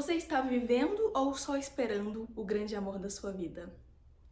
Você está vivendo ou só esperando o grande amor da sua vida?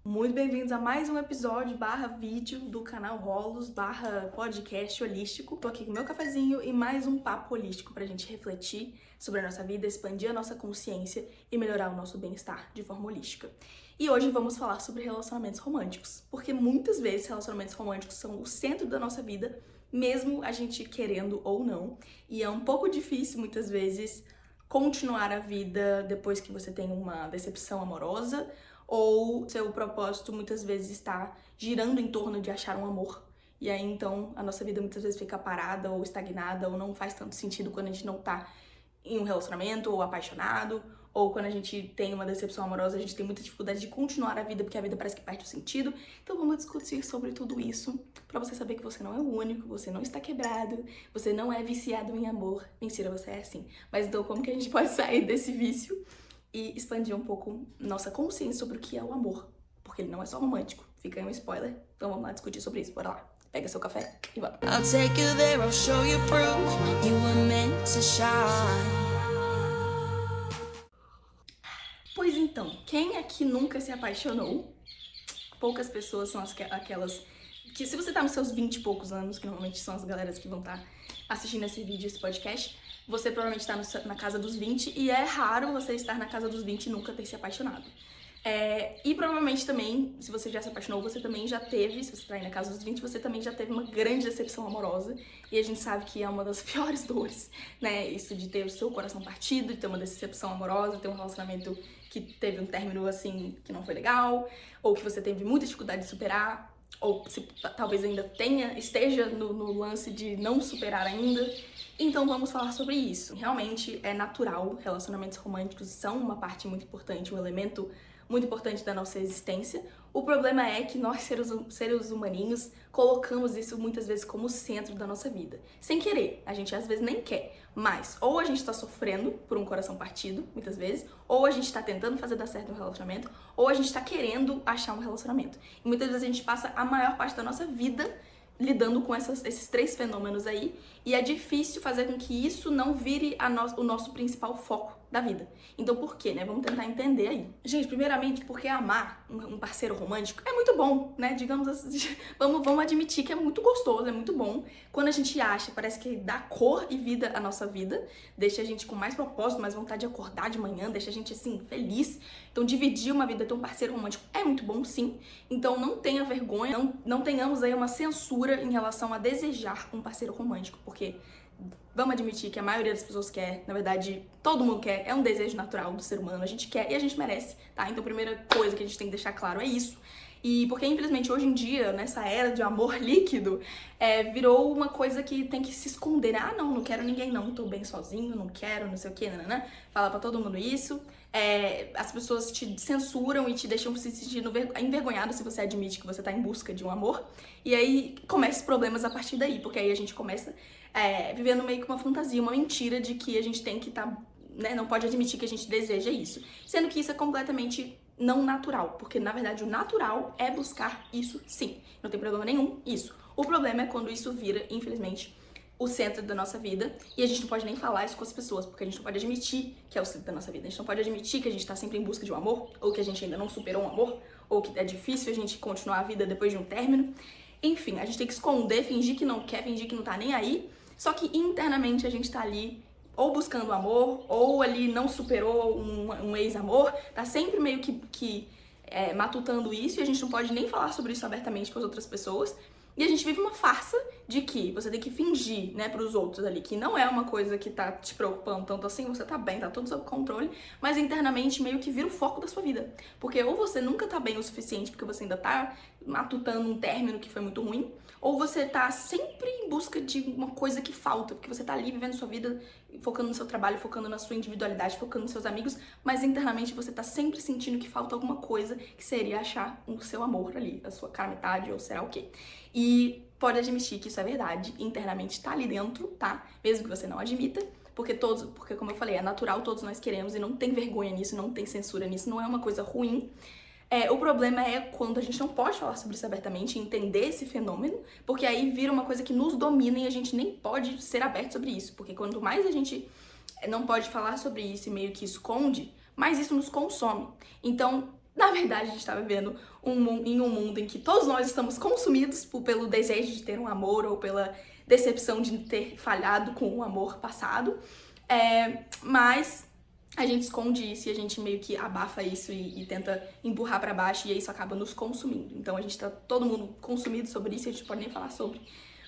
Muito bem-vindos a mais um episódio /vídeo do canal Rolos /podcast holístico. Tô aqui com meu cafezinho e mais um papo holístico pra gente refletir sobre a nossa vida, expandir a nossa consciência e melhorar o nosso bem-estar de forma holística. E hoje vamos falar sobre relacionamentos românticos, porque muitas vezes relacionamentos românticos são o centro da nossa vida, mesmo a gente querendo ou não, e é um pouco difícil muitas vezes continuar a vida depois que você tem uma decepção amorosa, ou seu propósito muitas vezes está girando em torno de achar um amor. E aí então a nossa vida muitas vezes fica parada ou estagnada, ou não faz tanto sentido quando a gente não tá em um relacionamento ou apaixonado, ou quando a gente tem uma decepção amorosa, a gente tem muita dificuldade de continuar a vida porque a vida parece que perde o sentido. Então vamos discutir sobre tudo isso pra você saber que você não é o único, você não está quebrado, você não é viciado em amor. Mentira, você é assim. Mas então como que a gente pode sair desse vício e expandir um pouco nossa consciência sobre o que é o amor? Porque ele não é só romântico. Fica aí um spoiler. Então vamos lá discutir sobre isso. Bora lá. Pega seu café e vamos. I'll take you there, I'll show you proof you were meant to shine. Pois então, quem aqui nunca se apaixonou? Poucas pessoas são aquelas que, se você tá nos seus 20 e poucos anos, que normalmente são as galeras que vão estar assistindo esse vídeo, esse podcast, você provavelmente tá na casa dos 20 e é raro você estar na casa dos 20 e nunca ter se apaixonado. E provavelmente também, se você já se apaixonou, você também já teve, se você tá aí na casa dos 20, você também já teve uma grande decepção amorosa. E a gente sabe que é uma das piores dores, né? Isso de ter o seu coração partido, de ter uma decepção amorosa, ter um relacionamento que teve um término, assim, que não foi legal, ou que você teve muita dificuldade de superar, ou se talvez ainda esteja no lance de não superar ainda. Então vamos falar sobre isso. Realmente é natural, relacionamentos românticos são uma parte muito importante, um elemento muito importante da nossa existência. O problema é que nós, seres humaninhos, colocamos isso muitas vezes como centro da nossa vida. Sem querer, a gente às vezes nem quer, mas ou a gente tá sofrendo por um coração partido, muitas vezes, ou a gente tá tentando fazer dar certo um relacionamento, ou a gente tá querendo achar um relacionamento. E muitas vezes a gente passa a maior parte da nossa vida lidando com esses três fenômenos aí, e é difícil fazer com que isso não vire o nosso principal foco da vida. Então por quê, né? Vamos tentar entender aí. Gente, primeiramente, porque amar um parceiro romântico é muito bom, né? Digamos assim, vamos admitir que é muito gostoso, é muito bom. Quando a gente acha, parece que dá cor e vida à nossa vida, deixa a gente com mais propósito, mais vontade de acordar de manhã, deixa a gente, assim, feliz. Então dividir uma vida, ter um parceiro romântico é muito bom, sim. Então não tenha vergonha, não tenhamos aí uma censura em relação a desejar um parceiro romântico, porque vamos admitir que a maioria das pessoas quer, na verdade, todo mundo quer, é um desejo natural do ser humano, a gente quer e a gente merece, tá? Então a primeira coisa que a gente tem que deixar claro é isso. E porque, infelizmente, hoje em dia, nessa era de amor líquido, virou uma coisa que tem que se esconder. Ah, não quero ninguém não, tô bem sozinho, não quero, não sei o que, né? Fala pra todo mundo isso. As pessoas te censuram e te deixam se sentindo envergonhado se você admite que você tá em busca de um amor. E aí começam os problemas a partir daí, porque aí a gente começa vivendo meio que uma fantasia, uma mentira de que a gente tem que estar, né, não pode admitir que a gente deseja isso. Sendo que isso é completamente não natural, porque na verdade o natural é buscar isso sim, não tem problema nenhum isso. O problema é quando isso vira, infelizmente, o centro da nossa vida, e a gente não pode nem falar isso com as pessoas, porque a gente não pode admitir que é o centro da nossa vida, a gente não pode admitir que a gente tá sempre em busca de um amor, ou que a gente ainda não superou um amor, ou que é difícil a gente continuar a vida depois de um término. Enfim, a gente tem que esconder, fingir que não quer, fingir que não tá nem aí, só que internamente a gente tá ali ou buscando amor, ou ali não superou um ex-amor, tá sempre meio que matutando isso, e a gente não pode nem falar sobre isso abertamente com as outras pessoas. E a gente vive uma farsa de que você tem que fingir, né, pros outros ali, que não é uma coisa que tá te preocupando tanto assim, você tá bem, tá tudo sob controle, mas internamente meio que vira o foco da sua vida. Porque ou você nunca tá bem o suficiente porque você ainda tá matutando um término que foi muito ruim, ou você tá sempre em busca de uma coisa que falta, porque você tá ali vivendo sua vida, focando no seu trabalho, focando na sua individualidade, focando nos seus amigos, mas internamente você tá sempre sentindo que falta alguma coisa, que seria achar o seu amor ali, a sua cara metade, ou será o quê? E pode admitir que isso é verdade, internamente tá ali dentro, tá? Mesmo que você não admita, porque como eu falei, é natural, todos nós queremos, e não tem vergonha nisso, não tem censura nisso, não é uma coisa ruim. O problema é quando a gente não pode falar sobre isso abertamente, entender esse fenômeno, porque aí vira uma coisa que nos domina e a gente nem pode ser aberto sobre isso, porque quanto mais a gente não pode falar sobre isso e meio que esconde, mais isso nos consome. Então, na verdade, a gente está vivendo em um mundo em que todos nós estamos consumidos pelo desejo de ter um amor ou pela decepção de ter falhado com um amor passado, mas a gente esconde isso e a gente meio que abafa isso e tenta empurrar pra baixo e isso acaba nos consumindo. Então a gente tá todo mundo consumido sobre isso e a gente pode nem falar sobre,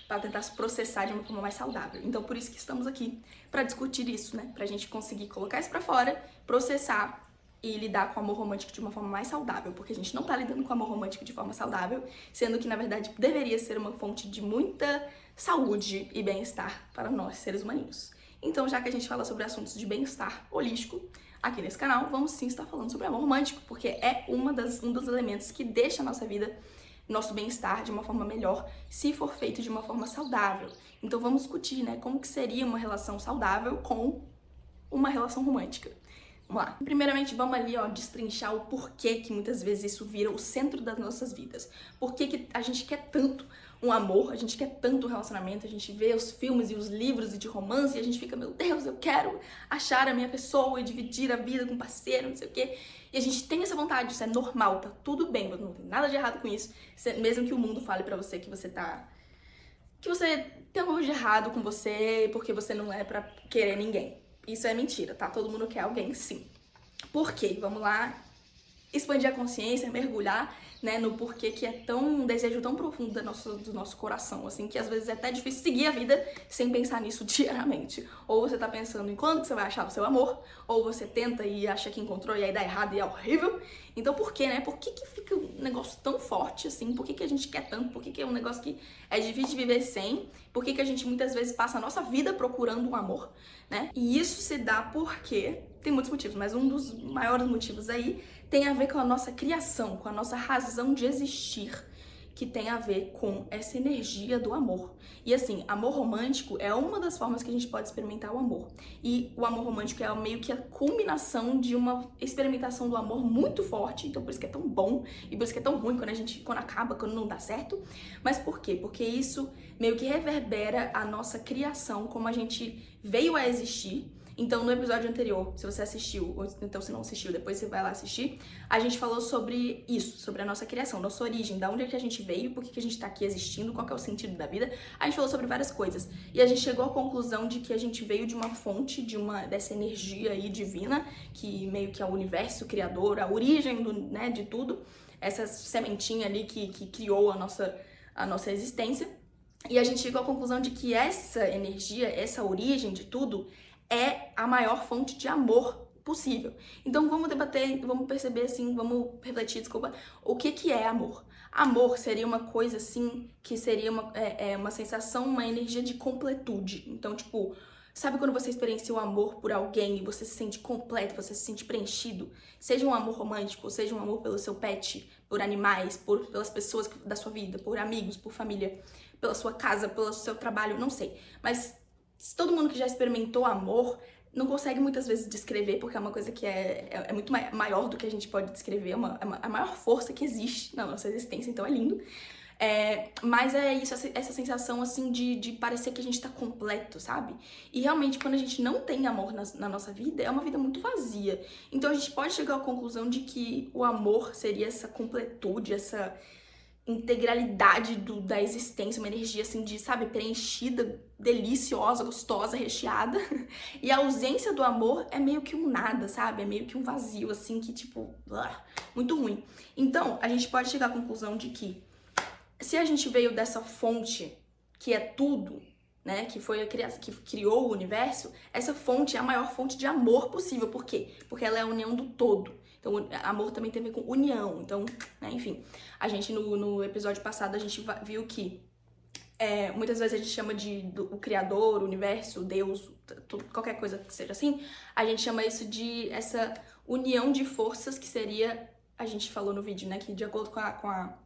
para tentar se processar de uma forma mais saudável. Então por isso que estamos aqui pra discutir isso, né? Pra gente conseguir colocar isso pra fora, processar e lidar com o amor romântico de uma forma mais saudável, porque a gente não tá lidando com o amor romântico de forma saudável, sendo que na verdade deveria ser uma fonte de muita saúde e bem-estar para nós, seres humanos. Então, já que a gente fala sobre assuntos de bem-estar holístico aqui nesse canal, vamos sim estar falando sobre amor romântico, porque é um dos elementos que deixa a nossa vida, nosso bem-estar de uma forma melhor, se for feito de uma forma saudável. Então vamos discutir, né, como que seria uma relação saudável com uma relação romântica. Vamos lá. Primeiramente, vamos ali, destrinchar o porquê que muitas vezes isso vira o centro das nossas vidas. Por que a gente quer tanto um amor, a gente quer tanto um relacionamento, a gente vê os filmes e os livros e de romance e a gente fica, meu Deus, eu quero achar a minha pessoa e dividir a vida com um parceiro, não sei o quê. E a gente tem essa vontade, isso é normal, tá tudo bem, não tem nada de errado com isso. Mesmo que o mundo fale pra você que você tem algo de errado com você porque você não é pra querer ninguém. Isso é mentira, tá? Todo mundo quer alguém, sim. Por quê? Vamos lá expandir a consciência, mergulhar, né, no porquê que é um desejo tão profundo do nosso coração, assim, que às vezes é até difícil seguir a vida sem pensar nisso diariamente. Ou você tá pensando em quando que você vai achar o seu amor, ou você tenta e acha que encontrou e aí dá errado e é horrível. Então por quê, né? Por que fica um negócio tão forte, assim? Por que a gente quer tanto? Por que é um negócio que é difícil de viver sem? Por que a gente muitas vezes passa a nossa vida procurando um amor, né? E isso se dá porque tem muitos motivos, mas um dos maiores motivos aí tem a ver com a nossa criação, com a nossa razão de existir, que tem a ver com essa energia do amor. E assim, amor romântico é uma das formas que a gente pode experimentar o amor. E o amor romântico é meio que a culminação de uma experimentação do amor muito forte, então por isso que é tão bom e por isso que é tão ruim quando acaba, quando não dá certo. Mas por quê? Porque isso meio que reverbera a nossa criação, como a gente veio a existir. Então, no episódio anterior, se você assistiu, ou então se não assistiu, depois você vai lá assistir, a gente falou sobre isso, sobre a nossa criação, nossa origem, da onde é que a gente veio, por que a gente tá aqui existindo, qual que é o sentido da vida. A gente falou sobre várias coisas. E a gente chegou à conclusão de que a gente veio de uma fonte, dessa energia aí divina, que meio que é o universo criador, a origem de tudo, essa sementinha ali que criou a nossa existência. E a gente chegou à conclusão de que essa energia, essa origem de tudo, é a maior fonte de amor possível. Então vamos debater, vamos perceber assim, vamos refletir, o que é amor? Amor seria uma coisa assim, que seria uma sensação, uma energia de completude. Então, tipo, sabe quando você experiencia o amor por alguém e você se sente completo, você se sente preenchido? Seja um amor romântico, seja um amor pelo seu pet, por animais, pelas pessoas da sua vida, por amigos, por família, pela sua casa, pelo seu trabalho, não sei. Mas todo mundo que já experimentou amor não consegue muitas vezes descrever, porque é uma coisa que é muito maior do que a gente pode descrever, a maior força que existe na nossa existência, então é lindo. Mas é isso, essa sensação assim de parecer que a gente tá completo, sabe? E realmente quando a gente não tem amor na nossa vida, é uma vida muito vazia. Então a gente pode chegar à conclusão de que o amor seria essa completude, essa integralidade da existência, uma energia assim de, sabe, preenchida, deliciosa, gostosa, recheada. E a ausência do amor é meio que um nada, sabe? É meio que um vazio, assim, que tipo, muito ruim. Então, a gente pode chegar à conclusão de que se a gente veio dessa fonte que é tudo, né, que criou o universo, essa fonte é a maior fonte de amor possível. Por quê? Porque ela é a união do todo. Então, amor também tem a ver com união. Então, né, enfim, a gente no episódio passado a gente viu que muitas vezes a gente chama o Criador, o Universo, Deus, qualquer coisa que seja assim, a gente chama isso de essa união de forças que seria, a gente falou no vídeo, né, que de acordo com a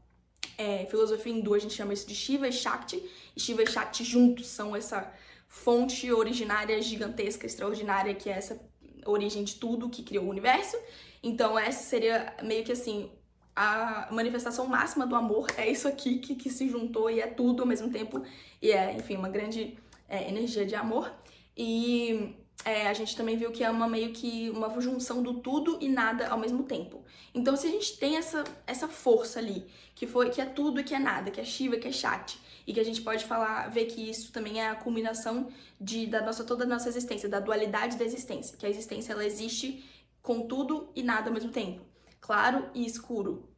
filosofia hindu, a gente chama isso de Shiva e Shakti, e Shiva e Shakti juntos são essa fonte originária, gigantesca, extraordinária, que é essa origem de tudo que criou o universo. Então essa seria meio que assim, a manifestação máxima do amor é isso aqui que se juntou e é tudo ao mesmo tempo, e enfim, uma grande energia de amor. E a gente também viu que é meio que uma junção do tudo e nada ao mesmo tempo. Então, se a gente tem essa força ali, que é tudo e que é nada, que é Shiva, que é Shakti, e que a gente pode ver que isso também é a culminação toda a nossa existência, da dualidade da existência, que a existência ela existe com tudo e nada ao mesmo tempo, claro e escuro.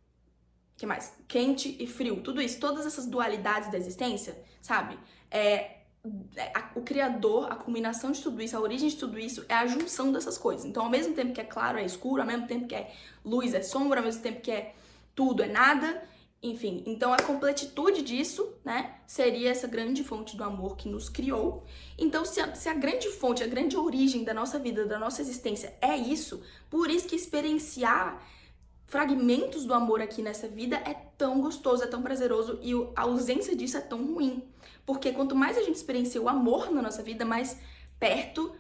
O que mais? Quente e frio, tudo isso, todas essas dualidades da existência, sabe? O criador, a culminação de tudo isso, a origem de tudo isso é a junção dessas coisas. Então, ao mesmo tempo que é claro, é escuro, ao mesmo tempo que é luz, é sombra, ao mesmo tempo que é tudo, é nada, enfim. Então, a completitude disso, né, seria essa grande fonte do amor que nos criou. Então, se a grande fonte, a grande origem da nossa vida, da nossa existência é isso, por isso que experienciar fragmentos do amor aqui nessa vida é tão gostoso, é tão prazeroso e a ausência disso é tão ruim. Porque quanto mais a gente experiencia o amor na nossa vida, mais perto,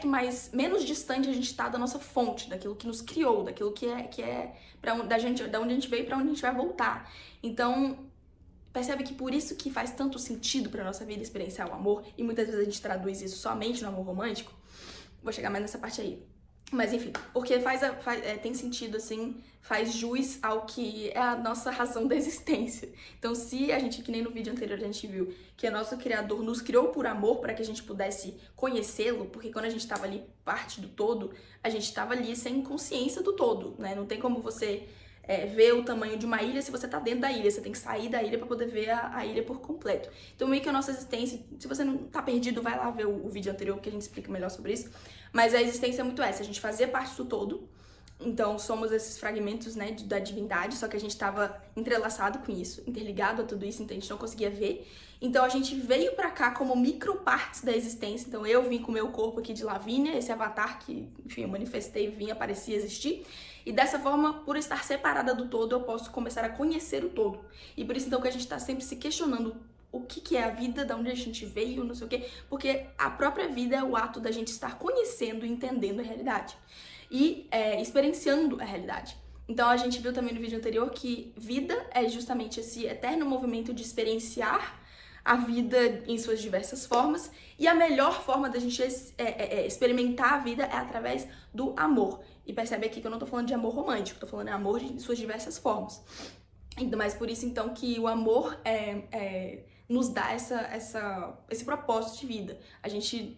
mais menos distante a gente tá da nossa fonte, daquilo que nos criou, daquilo que é da onde a gente veio e pra onde a gente vai voltar. Então, percebe que por isso que faz tanto sentido pra nossa vida experienciar o amor, e muitas vezes a gente traduz isso somente no amor romântico. Vou chegar mais nessa parte aí. Mas enfim, porque tem sentido, assim, faz jus ao que é a nossa razão da existência. Então, se a gente, que nem no vídeo anterior a gente viu, que o nosso Criador nos criou por amor para que a gente pudesse conhecê-lo, porque quando a gente estava ali parte do todo, a gente estava ali sem consciência do todo, né? Não tem como você ver o tamanho de uma ilha se você tá dentro da ilha, você tem que sair da ilha para poder ver a ilha por completo. Então, meio que a nossa existência, se você não tá perdido, vai lá ver o vídeo anterior que a gente explica melhor sobre isso. Mas a existência é muito essa, a gente fazia parte do todo, então somos esses fragmentos, né, da divindade, só que a gente estava entrelaçado com isso, interligado a tudo isso, então a gente não conseguia ver. Então a gente veio pra cá como micropartes da existência, então eu vim com o meu corpo aqui de Lavínia, esse avatar que, enfim, eu manifestei, vim, apareci, existi. E dessa forma, por estar separada do todo, eu posso começar a conhecer o todo. E por isso então que a gente tá sempre se questionando o que é a vida, de onde a gente veio, não sei o quê, porque a própria vida é o ato da gente estar conhecendo e entendendo a realidade e experienciando a realidade. Então a gente viu também no vídeo anterior que vida é justamente esse eterno movimento de experienciar a vida em suas diversas formas, e a melhor forma da gente experimentar a vida é através do amor. E percebe aqui que eu não tô falando de amor romântico, tô falando de amor de suas diversas formas. Mas por isso então que o amor nos dá esse propósito de vida.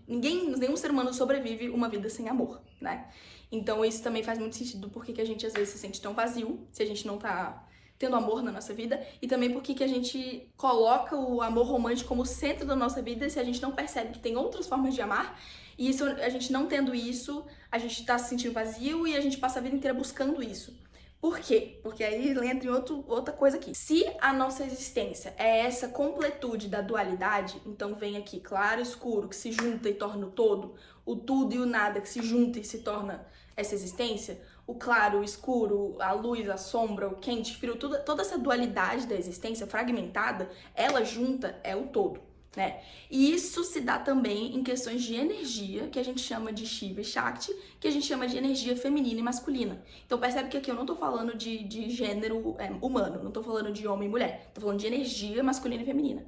Nenhum ser humano sobrevive uma vida sem amor, né? Então isso também faz muito sentido porque que a gente às vezes se sente tão vazio se a gente não tá tendo amor na nossa vida, e também porque que a gente coloca o amor romântico como centro da nossa vida se a gente não percebe que tem outras formas de amar, e isso, a gente não tendo isso, a gente tá se sentindo vazio e a gente passa a vida inteira buscando isso. Por quê? Porque aí entra em outra coisa aqui. Se a nossa existência é essa completude da dualidade, então vem aqui claro e escuro, que se junta e torna o todo, o tudo e o nada que se junta e se torna essa existência, o claro, o escuro, a luz, a sombra, o quente, o frio, toda essa dualidade da existência fragmentada, ela junta é o todo, né? E isso se dá também em questões de energia, que a gente chama de Shiva e Shakti, que a gente chama de energia feminina e masculina. Então percebe que aqui eu não tô falando de gênero humano, não tô falando de homem e mulher, tô falando de energia masculina e feminina.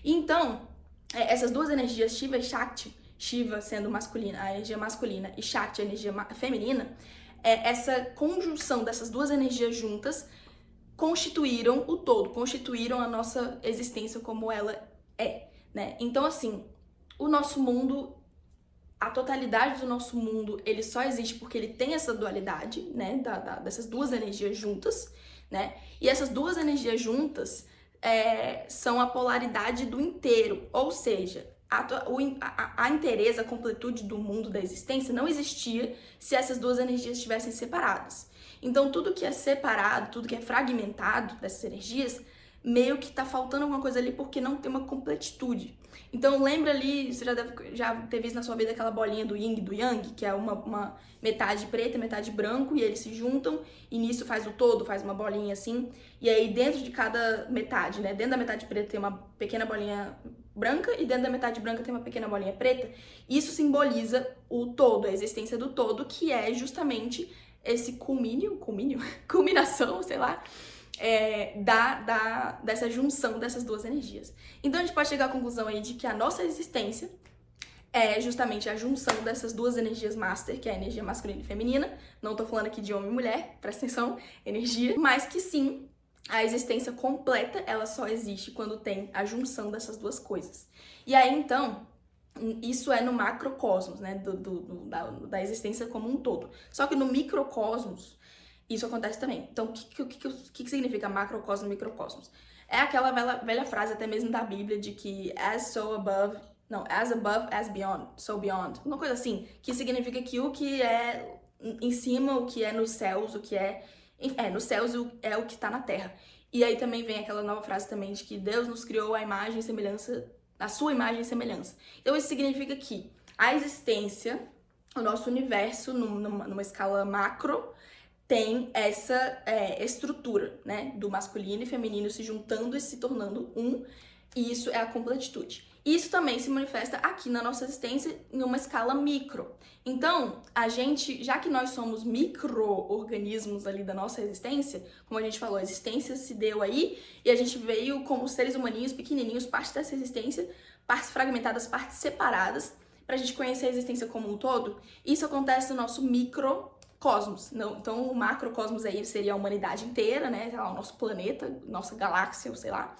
Então, essas duas energias, Shiva e Shakti, Shiva sendo masculina, a energia masculina, e Shakti, a energia feminina, essa conjunção dessas duas energias juntas constituíram o todo, constituíram a nossa existência como ela é, né? Então, assim, o nosso mundo, a totalidade do nosso mundo, ele só existe porque ele tem essa dualidade, né, dessas duas energias juntas, né? E essas duas energias juntas são a polaridade do inteiro, ou seja, a inteireza, a completude do mundo, da existência, não existia se essas duas energias estivessem separadas. Então, tudo que é separado, tudo que é fragmentado dessas energias, meio que tá faltando alguma coisa ali porque não tem uma completitude. Então, lembra ali, você já deve ter visto na sua vida aquela bolinha do yin e do yang, que é uma metade preta e metade branco, e eles se juntam, e nisso faz o todo, faz uma bolinha assim, e aí dentro de cada metade, né, dentro da metade preta tem uma pequena bolinha branca, e dentro da metade branca tem uma pequena bolinha preta. Isso simboliza o todo, a existência do todo, que é justamente esse culminação, sei lá, dessa junção dessas duas energias. Então a gente pode chegar à conclusão aí de que a nossa existência é justamente a junção dessas duas energias master, que é a energia masculina e feminina. Não tô falando aqui de homem e mulher, presta atenção, energia, mas que sim, a existência completa, ela só existe quando tem a junção dessas duas coisas. E aí, então, isso é no macrocosmos, né, da existência como um todo. Só que no microcosmos, isso acontece também. Então, o que significa macrocosmos e microcosmos? É aquela velha frase, até mesmo da Bíblia, de que as above, as beyond, so beyond. Uma coisa assim, que significa que o que é em cima, o que é nos céus, o que é nos céus é o que está na terra. E aí também vem aquela nova frase também de que Deus nos criou a imagem e semelhança, a sua imagem e semelhança. Então isso significa que a existência, o nosso universo, numa escala macro, tem essa estrutura, né, do masculino e feminino se juntando e se tornando um, e isso é a completitude. Isso também se manifesta aqui na nossa existência em uma escala micro. Então, a gente, já que nós somos micro-organismos ali da nossa existência, como a gente falou, a existência se deu aí e a gente veio como seres humaninhos pequenininhos, parte dessa existência, partes fragmentadas, partes separadas, pra gente conhecer a existência como um todo. Isso acontece no nosso microcosmos. Então, o macrocosmos aí seria a humanidade inteira, né? Sei lá, o nosso planeta, nossa galáxia, sei lá,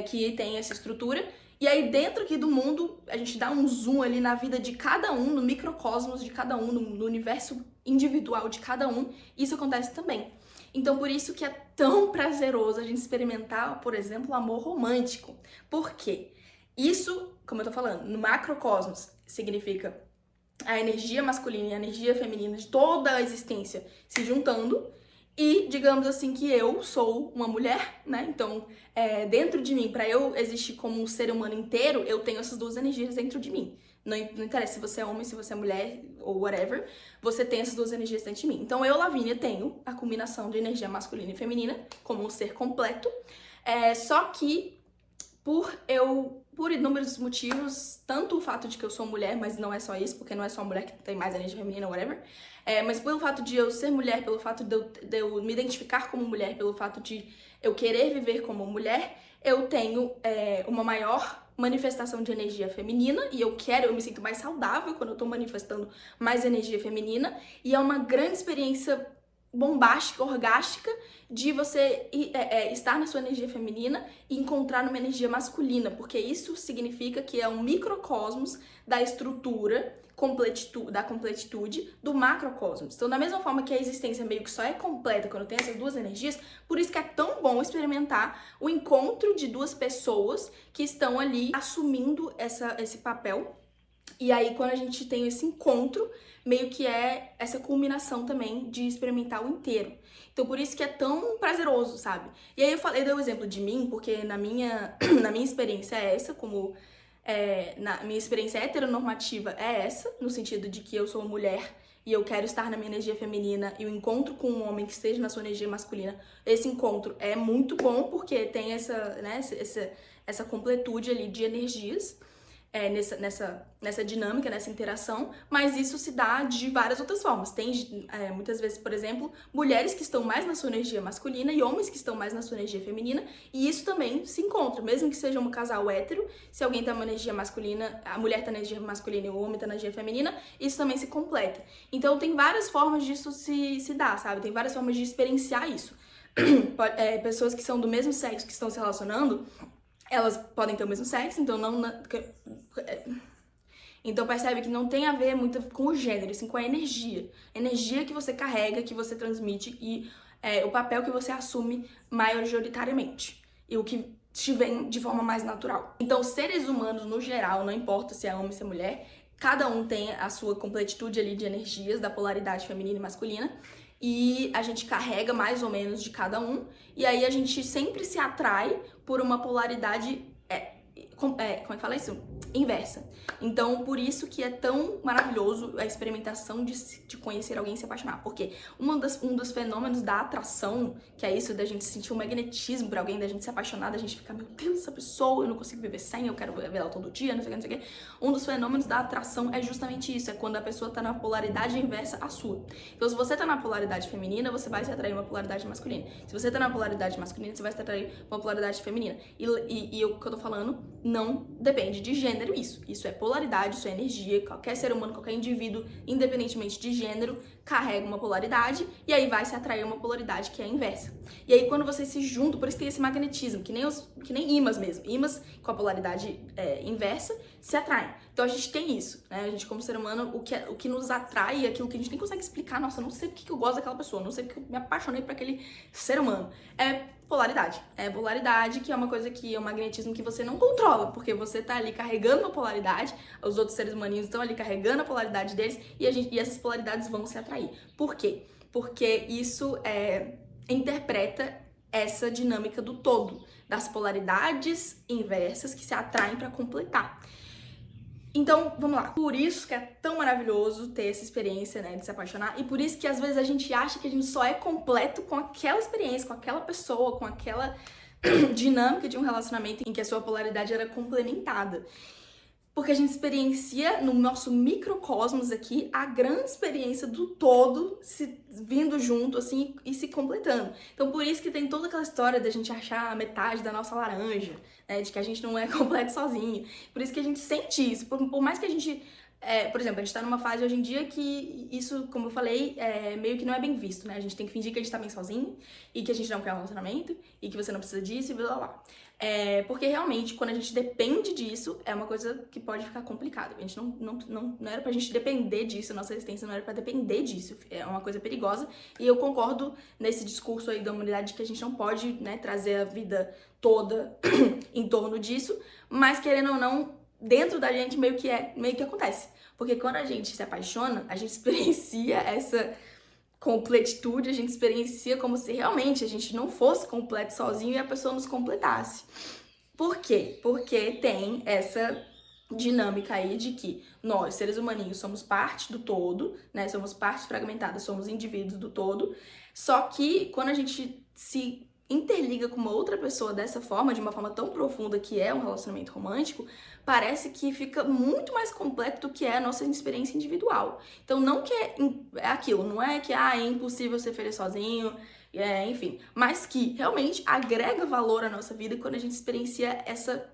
que tem essa estrutura. E aí, dentro aqui do mundo, a gente dá um zoom ali na vida de cada um, no microcosmos de cada um, no universo individual de cada um. Isso acontece também. Então, por isso que é tão prazeroso a gente experimentar, por exemplo, o amor romântico. Por quê? Isso, como eu tô falando, no macrocosmos significa a energia masculina e a energia feminina de toda a existência se juntando. E, digamos assim, que eu sou uma mulher, né? Então, dentro de mim, pra eu existir como um ser humano inteiro, eu tenho essas duas energias dentro de mim. Não interessa se você é homem, se você é mulher, ou whatever, você tem essas duas energias dentro de mim. Então, eu, Lavínia, tenho a combinação de energia masculina e feminina como um ser completo. Só que, por inúmeros motivos, tanto o fato de que eu sou mulher, mas não é só isso, porque não é só a mulher que tem mais energia feminina, whatever, mas pelo fato de eu ser mulher, pelo fato de eu me identificar como mulher, pelo fato de eu querer viver como mulher, eu tenho uma maior manifestação de energia feminina e eu me sinto mais saudável quando eu tô manifestando mais energia feminina e é uma grande experiência bombástica, orgástica, de você estar na sua energia feminina e encontrar numa energia masculina, porque isso significa que é um microcosmos da estrutura, da completitude do macrocosmos. Então, da mesma forma que a existência meio que só é completa quando tem essas duas energias, por isso que é tão bom experimentar o encontro de duas pessoas que estão ali assumindo esse papel. E aí, quando a gente tem esse encontro, meio que é essa culminação também de experimentar o inteiro. Então, por isso que é tão prazeroso, sabe? E aí, eu dei o exemplo de mim, porque na minha experiência é essa, na minha experiência heteronormativa é essa, no sentido de que eu sou uma mulher e eu quero estar na minha energia feminina e o encontro com um homem que esteja na sua energia masculina, esse encontro é muito bom, porque tem essa completude ali de energias. Nessa dinâmica, nessa interação, mas isso se dá de várias outras formas. Tem muitas vezes, por exemplo, mulheres que estão mais na sua energia masculina e homens que estão mais na sua energia feminina, e isso também se encontra, mesmo que seja um casal hétero, se alguém tá na energia masculina, a mulher tá na energia masculina e o homem tá na energia feminina, isso também se completa. Então tem várias formas disso se dar, sabe? Tem várias formas de experienciar isso. Pessoas que são do mesmo sexo que estão se relacionando, elas podem ter o mesmo sexo, então então percebe que não tem a ver muito com o gênero, assim, com a energia. A energia que você carrega, que você transmite e o papel que você assume majoritariamente. E o que te vem de forma mais natural. Então, seres humanos, no geral, não importa se é homem ou se é mulher, cada um tem a sua completitude ali de energias, da polaridade feminina e masculina. E a gente carrega mais ou menos de cada um, e aí a gente sempre se atrai por uma polaridade, como é que fala isso? Inversa. Então, por isso que é tão maravilhoso a experimentação de conhecer alguém e se apaixonar, porque um dos fenômenos da atração, que é isso da gente sentir um magnetismo por alguém, da gente se apaixonar, da gente ficar, meu Deus, essa pessoa, eu não consigo viver sem, eu quero ver ela todo dia, não sei o que. Um dos fenômenos da atração é justamente isso, é quando a pessoa tá na polaridade inversa à sua. Então, se você tá na polaridade feminina, você vai se atrair uma polaridade masculina. Se você tá na polaridade masculina, você vai se atrair uma polaridade feminina. E o que eu tô falando não depende de gênero isso. Isso é polaridade, isso é energia. Qualquer ser humano, qualquer indivíduo, independentemente de gênero, carrega uma polaridade e aí vai se atrair uma polaridade que é a inversa. E aí quando vocês se juntam, por isso tem esse magnetismo, que nem ímãs mesmo. Ímãs com a polaridade inversa se atraem. Então a gente tem isso, né? A gente como ser humano, o que nos atrai, aquilo que a gente nem consegue explicar, nossa, eu não sei porque que eu gosto daquela pessoa, não sei porque eu me apaixonei por aquele ser humano. É polaridade. É polaridade, que é uma coisa que é um magnetismo que você não controla, porque você tá ali carregando uma polaridade, os outros seres humaninhos estão ali carregando a polaridade deles e essas polaridades vão se atrair. Por quê? Porque isso interpreta essa dinâmica do todo, das polaridades inversas que se atraem para completar. Então, vamos lá. Por isso que é tão maravilhoso ter essa experiência, né, de se apaixonar, e por isso que às vezes a gente acha que a gente só é completo com aquela experiência, com aquela pessoa, com aquela dinâmica de um relacionamento em que a sua polaridade era complementada. Porque a gente experiencia no nosso microcosmos aqui a grande experiência do todo se vindo junto, assim, e se completando. Então, por isso que tem toda aquela história da gente achar a metade da nossa laranja, né? De que a gente não é completo sozinho. Por isso que a gente sente isso. Por mais que a gente... por exemplo, a gente tá numa fase hoje em dia que isso, como eu falei, meio que não é bem visto, né? A gente tem que fingir que a gente tá bem sozinho e que a gente não quer um relacionamento e que você não precisa disso e blá blá blá. Porque realmente, quando a gente depende disso, é uma coisa que pode ficar complicada. A gente não era pra gente depender disso, a nossa existência não era pra depender disso. É uma coisa perigosa. E eu concordo nesse discurso aí da humanidade de que a gente não pode, né, trazer a vida toda em torno disso, mas querendo ou não, dentro da gente meio que acontece. Porque quando a gente se apaixona, a gente experiencia essa completitude, a gente experiencia como se realmente a gente não fosse completo sozinho e a pessoa nos completasse. Por quê? Porque tem essa dinâmica aí de que nós, seres humaninhos, somos parte do todo, né? Somos partes fragmentadas, somos indivíduos do todo. Só que quando a gente se interliga com uma outra pessoa dessa forma, de uma forma tão profunda que é um relacionamento romântico, parece que fica muito mais completo do que é a nossa experiência individual. Então não que é aquilo, não é que é impossível ser feliz sozinho, enfim, mas que realmente agrega valor à nossa vida quando a gente experiencia essa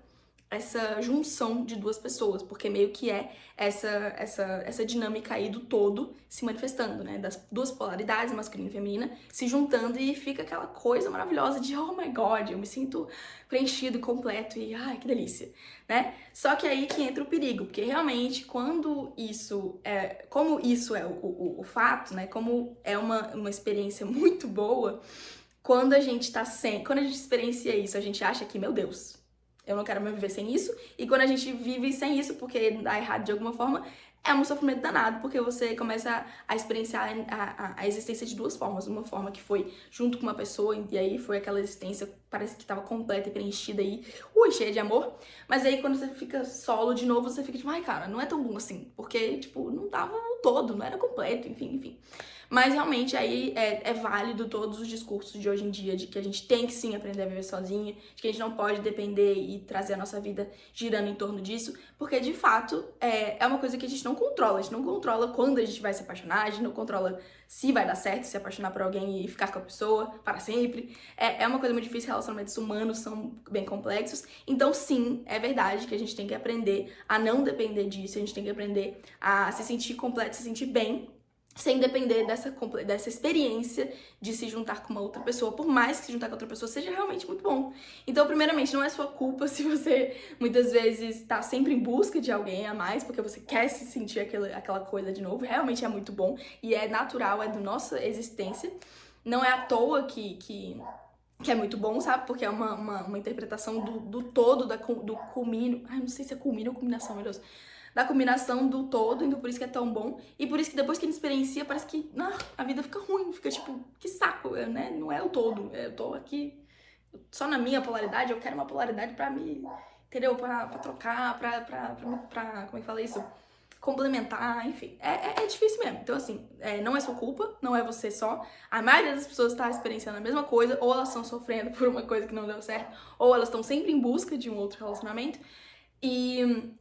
junção de duas pessoas, porque meio que é essa dinâmica aí do todo se manifestando, né? Das duas polaridades, masculina e feminina, se juntando e fica aquela coisa maravilhosa de oh my god, eu me sinto preenchido, completo e ai, que delícia, né? Só que aí que entra o perigo, porque realmente quando como isso é o fato, né? Como é uma experiência muito boa, quando a gente experiencia isso, a gente acha que, meu Deus, eu não quero mais viver sem isso. E quando a gente vive sem isso, porque dá errado de alguma forma, é um sofrimento danado, porque você começa a experienciar a existência de duas formas. Uma forma que foi junto com uma pessoa, e aí foi aquela existência, parece que estava completa e preenchida e, cheia de amor. Mas aí quando você fica solo de novo, você fica tipo, ai cara, não é tão bom assim. Porque, tipo, não tava o todo, não era completo, enfim. Mas realmente aí é válido todos os discursos de hoje em dia, de que a gente tem que sim aprender a viver sozinha, de que a gente não pode depender e trazer a nossa vida girando em torno disso, porque de fato é uma coisa que a gente não controla. A gente não controla quando a gente vai se apaixonar, a gente não controla se vai dar certo se apaixonar por alguém e ficar com a pessoa para sempre. É uma coisa muito difícil, relacionamentos humanos são bem complexos. Então sim, é verdade que a gente tem que aprender a não depender disso, a gente tem que aprender a se sentir completo, se sentir bem, sem depender dessa experiência de se juntar com uma outra pessoa, por mais que se juntar com outra pessoa seja realmente muito bom. Então, primeiramente, não é sua culpa se você muitas vezes tá sempre em busca de alguém a mais, porque você quer se sentir aquela coisa de novo, realmente é muito bom e é natural, é da nossa existência. Não é à toa que é muito bom, sabe? Porque é uma interpretação do todo, do culmínio. Ai, não sei se é culmínio ou culminação, meu Deus. Da combinação do todo, então por isso que é tão bom. E por isso que depois que a gente experiencia, parece que a vida fica ruim, fica tipo, que saco, né? Não é o todo. Eu tô aqui só na minha polaridade, eu quero uma polaridade pra me, entendeu? Pra trocar, pra como é que fala isso? Complementar, enfim. É difícil mesmo. Então, assim, não é sua culpa, não é você só. A maioria das pessoas tá experienciando a mesma coisa, ou elas estão sofrendo por uma coisa que não deu certo, ou elas estão sempre em busca de um outro relacionamento.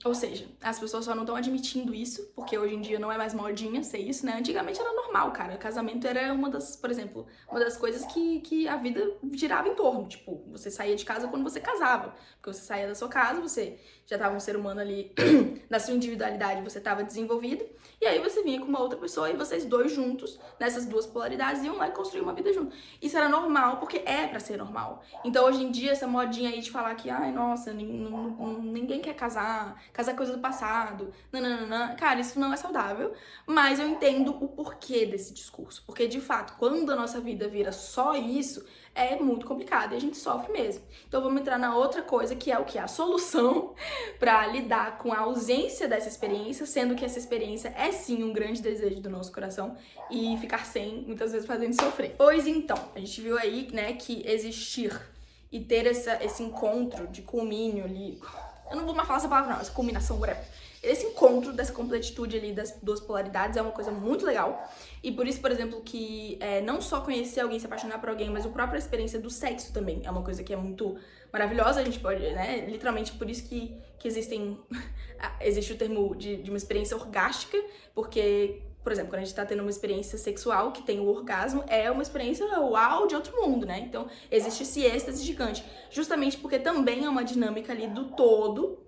Ou seja, as pessoas só não estão admitindo isso, porque hoje em dia não é mais modinha ser isso, né? Antigamente era normal, cara. Casamento era por exemplo, uma das coisas que a vida girava em torno. Tipo, você saía de casa quando você casava. Porque você saía da sua casa, você já tava um ser humano ali, na sua individualidade, você tava desenvolvido. E aí você vinha com uma outra pessoa e vocês dois juntos, nessas duas polaridades, iam lá e construir uma vida junto. Isso era normal, porque é pra ser normal. Então, hoje em dia, essa modinha aí de falar que, ai, nossa, ninguém quer casar é coisa do passado, nananana. Cara, isso não é saudável, mas eu entendo o porquê desse discurso. Porque, de fato, quando a nossa vida vira só isso, é muito complicado e a gente sofre mesmo. Então, vamos entrar na outra coisa, que é o que? A solução pra lidar com a ausência dessa experiência, sendo que essa experiência é sim um grande desejo do nosso coração e ficar sem, muitas vezes, fazendo sofrer. Pois então, a gente viu aí, né, que existir e ter esse encontro de culmínio ali. Eu não vou mais falar essa palavra, não, essa combinação, whatever. Esse encontro dessa completitude ali das duas polaridades é uma coisa muito legal. E por isso, por exemplo, que não só conhecer alguém, se apaixonar por alguém, mas a própria experiência do sexo também é uma coisa que é muito maravilhosa. A gente pode, né, literalmente por isso que existe o termo de uma experiência orgástica, porque, por exemplo, quando a gente tá tendo uma experiência sexual que tem o orgasmo, é uma experiência uau de outro mundo, né? Então, existe esse êxtase gigante. Justamente porque também é uma dinâmica ali do todo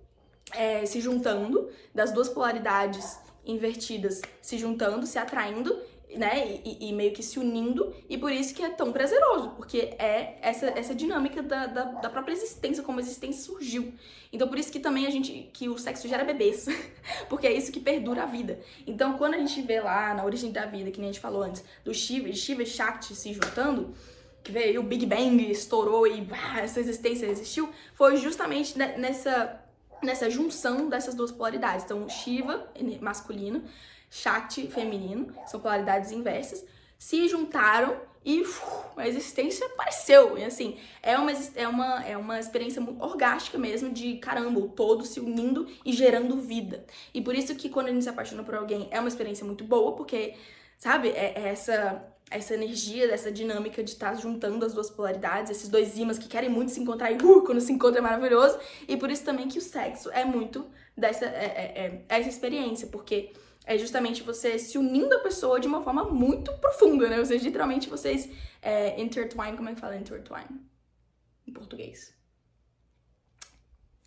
se juntando, das duas polaridades invertidas se juntando, se atraindo, né? E meio que se unindo. E por isso que é tão prazeroso, porque é essa dinâmica da própria existência, como a existência surgiu. Então, por isso que também que o sexo gera bebês, porque é isso que perdura a vida. Então, quando a gente vê lá na origem da vida, que nem a gente falou antes, do Shiva e Shakti se juntando, que veio o Big Bang, estourou e essa existência existiu, foi justamente nessa junção dessas duas polaridades. Então, Shiva, masculino, Shakti, feminino, são polaridades inversas, se juntaram e a existência apareceu. E assim, é uma experiência muito orgástica mesmo, de caramba, o todo se unindo e gerando vida. E por isso que quando a gente se apaixona por alguém é uma experiência muito boa, porque, sabe, essa energia, dessa dinâmica de estar juntando as duas polaridades, esses dois ímãs que querem muito se encontrar e quando se encontra é maravilhoso. E por isso também que o sexo é muito essa experiência, porque é justamente você se unindo a pessoa de uma forma muito profunda, né? Ou seja, literalmente vocês intertwine, como é que fala intertwine em português?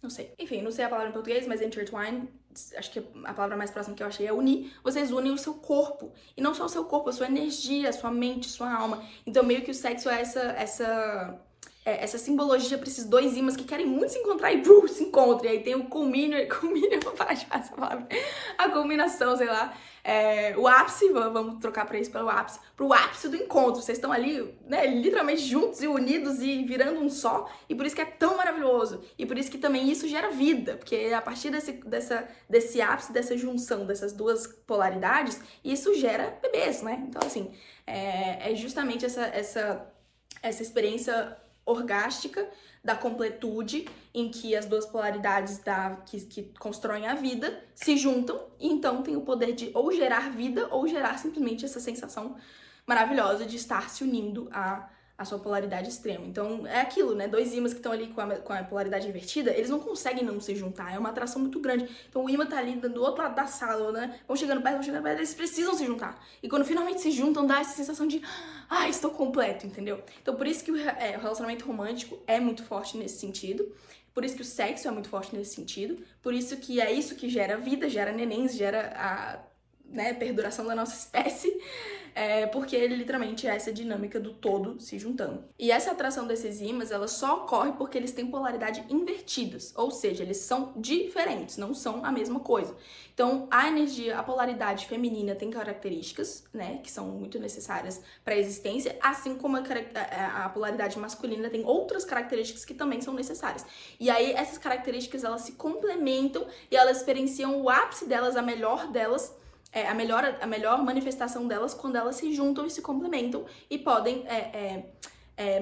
Não sei. Enfim, não sei a palavra em português, mas intertwine, acho que a palavra mais próxima que eu achei é unir. Vocês unem o seu corpo. E não só o seu corpo, a sua energia, a sua mente, a sua alma. Então, meio que o sexo é essa simbologia para esses dois ímãs que querem muito se encontrar e se encontram. E aí tem o culmínio, vou parar de falar essa palavra. A culminação, sei lá. O ápice, vamos trocar pra isso, pro ápice do encontro. Vocês estão ali, né, literalmente juntos e unidos e virando um só. E por isso que é tão maravilhoso. E por isso que também isso gera vida. Porque a partir desse ápice, dessa junção dessas duas polaridades, isso gera bebês, né? Então, assim, é justamente essa experiência orgástica da completude, em que as duas polaridades que constroem a vida se juntam e então tem o poder de ou gerar vida ou gerar simplesmente essa sensação maravilhosa de estar se unindo a sua polaridade extrema. Então é aquilo, né? Dois ímãs que estão ali com a polaridade invertida, eles não conseguem não se juntar, é uma atração muito grande. Então o ímã tá ali do outro lado da sala, né? Vão chegando perto, eles precisam se juntar. E quando finalmente se juntam, dá essa sensação de estou completo, entendeu? Então por isso que o relacionamento romântico é muito forte nesse sentido. Por isso que o sexo é muito forte nesse sentido. Por isso que é isso que gera vida, gera nenéns, gera a perduração da nossa espécie. Porque ele literalmente é essa dinâmica do todo se juntando. E essa atração desses ímãs, ela só ocorre porque eles têm polaridade invertidas, ou seja, eles são diferentes, não são a mesma coisa. Então, a polaridade feminina tem características, né, que são muito necessárias para a existência, assim como a polaridade masculina tem outras características que também são necessárias. E aí, essas características, elas se complementam e elas experienciam o ápice delas, a melhor delas, a melhor manifestação delas quando elas se juntam e se complementam e podem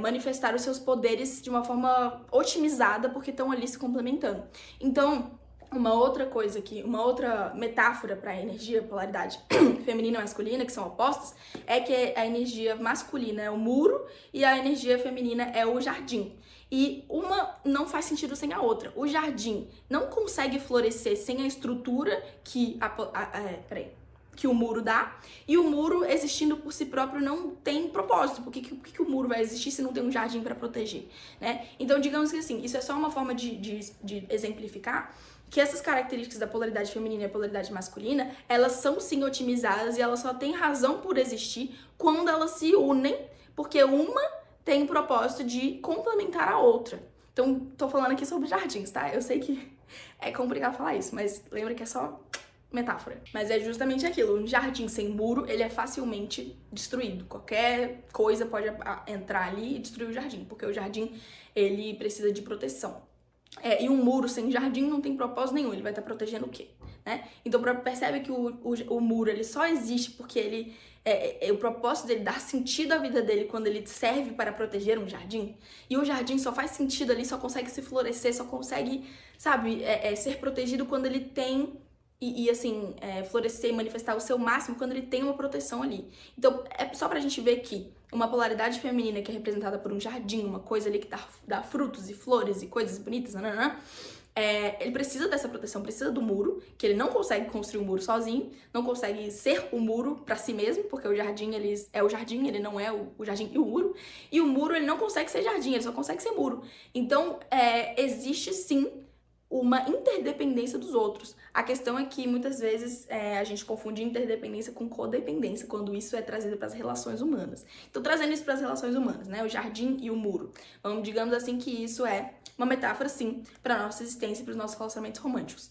manifestar os seus poderes de uma forma otimizada porque estão ali se complementando. Então, uma outra coisa aqui, uma outra metáfora para a energia, polaridade feminina e masculina, que são opostas, é que a energia masculina é o muro e a energia feminina é o jardim. E uma não faz sentido sem a outra. O jardim não consegue florescer sem a estrutura que que o muro dá, e o muro existindo por si próprio não tem propósito. Por que o muro vai existir se não tem um jardim para proteger, né? Então, digamos que assim, isso é só uma forma de exemplificar que essas características da polaridade feminina e a polaridade masculina, elas são sim otimizadas e elas só têm razão por existir quando elas se unem, porque uma tem o propósito de complementar a outra. Então, tô falando aqui sobre jardins, tá? Eu sei que é complicado falar isso, mas lembra que é só metáfora. Mas é justamente aquilo, um jardim sem muro, ele é facilmente destruído. Qualquer coisa pode entrar ali e destruir o jardim, porque o jardim, ele precisa de proteção. E um muro sem jardim não tem propósito nenhum, ele vai estar protegendo o quê? Né? Então percebe que o muro ele só existe porque ele o propósito dele dar sentido à vida dele quando ele serve para proteger um jardim. E o jardim só faz sentido ali, só consegue se florescer, só consegue, sabe, ser protegido quando ele tem florescer e manifestar o seu máximo quando ele tem uma proteção ali. Então, é só pra gente ver que uma polaridade feminina que é representada por um jardim, uma coisa ali que dá frutos e flores e coisas bonitas, ele precisa dessa proteção, precisa do muro, que ele não consegue construir um muro sozinho, não consegue ser o muro pra si mesmo, porque o jardim, o jardim, ele não é o jardim e o muro, ele não consegue ser jardim, ele só consegue ser muro. Então, existe sim uma interdependência dos outros. A questão é que muitas vezes a gente confunde interdependência com codependência, quando isso é trazido para as relações humanas. Então, trazendo isso para as relações humanas, né? O jardim e o muro. Digamos assim que isso é uma metáfora, sim, para a nossa existência e para os nossos relacionamentos românticos.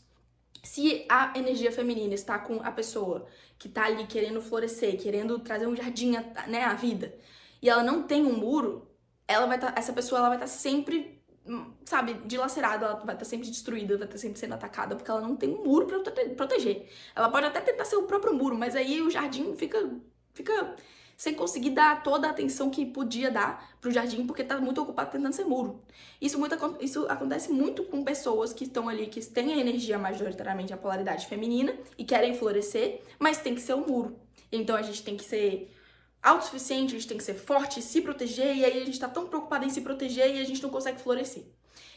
Se a energia feminina está com a pessoa que está ali querendo florescer, querendo trazer um jardim à vida, e ela não tem um muro, essa pessoa ela vai estar sempre, sabe, dilacerada, ela vai estar sempre destruída, vai estar sempre sendo atacada, porque ela não tem um muro pra proteger. Ela pode até tentar ser o próprio muro, mas aí o jardim fica sem conseguir dar toda a atenção que podia dar pro jardim, porque tá muito ocupado tentando ser muro. Isso acontece muito com pessoas que estão ali, que têm a energia majoritariamente, a polaridade feminina, e querem florescer, mas tem que ser um muro. Então a gente tem que ser autossuficiente, a gente tem que ser forte, se proteger, e aí a gente tá tão preocupado em se proteger e a gente não consegue florescer.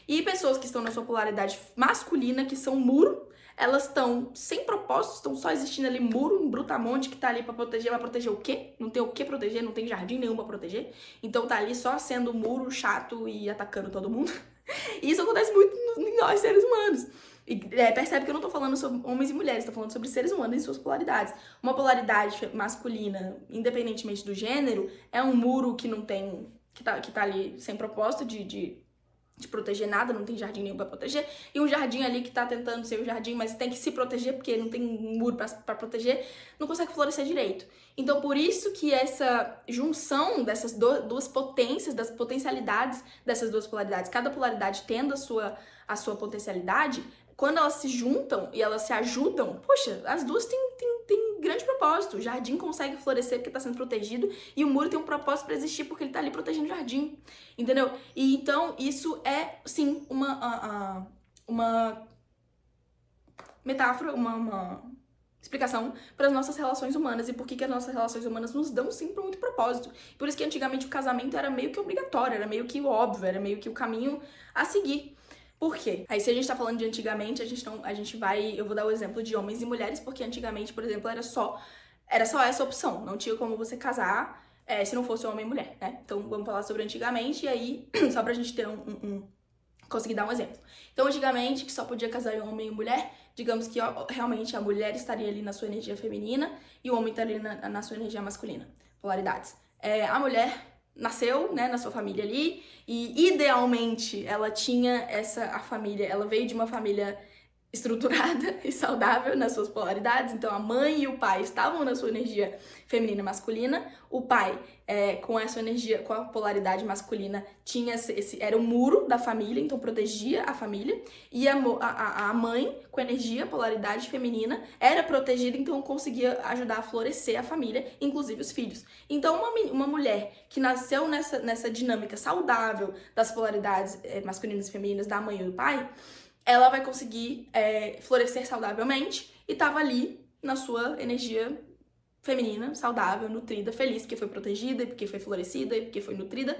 E pessoas que estão na sua polaridade masculina, que são muro, elas estão sem propósito, estão só existindo ali, muro, um brutamonte que tá ali pra proteger. Vai proteger o quê? Não tem o que proteger, não tem jardim nenhum pra proteger. Então tá ali só sendo muro, chato e atacando todo mundo. E isso acontece muito em nós, seres humanos. E percebe que eu não tô falando sobre homens e mulheres, tô falando sobre seres humanos e suas polaridades. Uma polaridade masculina, independentemente do gênero, é um muro que não tem, que tá ali sem propósito de proteger nada, não tem jardim nenhum pra proteger, e um jardim ali que tá tentando ser o jardim, mas tem que se proteger porque não tem um muro pra proteger, não consegue florescer direito. Então, por isso que essa junção dessas duas potências, das potencialidades dessas duas polaridades, cada polaridade tendo a sua potencialidade, quando elas se juntam e elas se ajudam, poxa, as duas têm grande propósito. O jardim consegue florescer porque está sendo protegido e o muro tem um propósito para existir porque ele está ali protegendo o jardim, entendeu? E então isso é, sim, uma metáfora, uma explicação para as nossas relações humanas e por que as nossas relações humanas nos dão, sim, por muito propósito. Por isso que antigamente o casamento era meio que obrigatório, era meio que óbvio, era meio que o caminho a seguir. Por quê? Aí se a gente tá falando de antigamente, eu vou dar o exemplo de homens e mulheres, porque antigamente, por exemplo, era só essa opção, não tinha como você casar se não fosse homem e mulher, né? Então vamos falar sobre antigamente, e aí, só pra gente ter conseguir dar um exemplo. Então antigamente, que só podia casar em homem e mulher, digamos que realmente a mulher estaria ali na sua energia feminina e o homem estaria na sua energia masculina, polaridades. A mulher nasceu, né, na sua família ali, e idealmente ela tinha a família, ela veio de uma família estruturada e saudável nas suas polaridades, então a mãe e o pai estavam na sua energia feminina e masculina, o pai com essa energia, com a polaridade masculina, tinha era o muro da família, então protegia a família, e a mãe com energia, polaridade feminina, era protegida, então conseguia ajudar a florescer a família, inclusive os filhos. Então uma mulher que nasceu nessa dinâmica saudável das polaridades masculinas e femininas da mãe e do pai, ela vai conseguir florescer saudavelmente e tava ali na sua energia feminina, saudável, nutrida, feliz, porque foi protegida, porque foi florescida, e porque foi nutrida.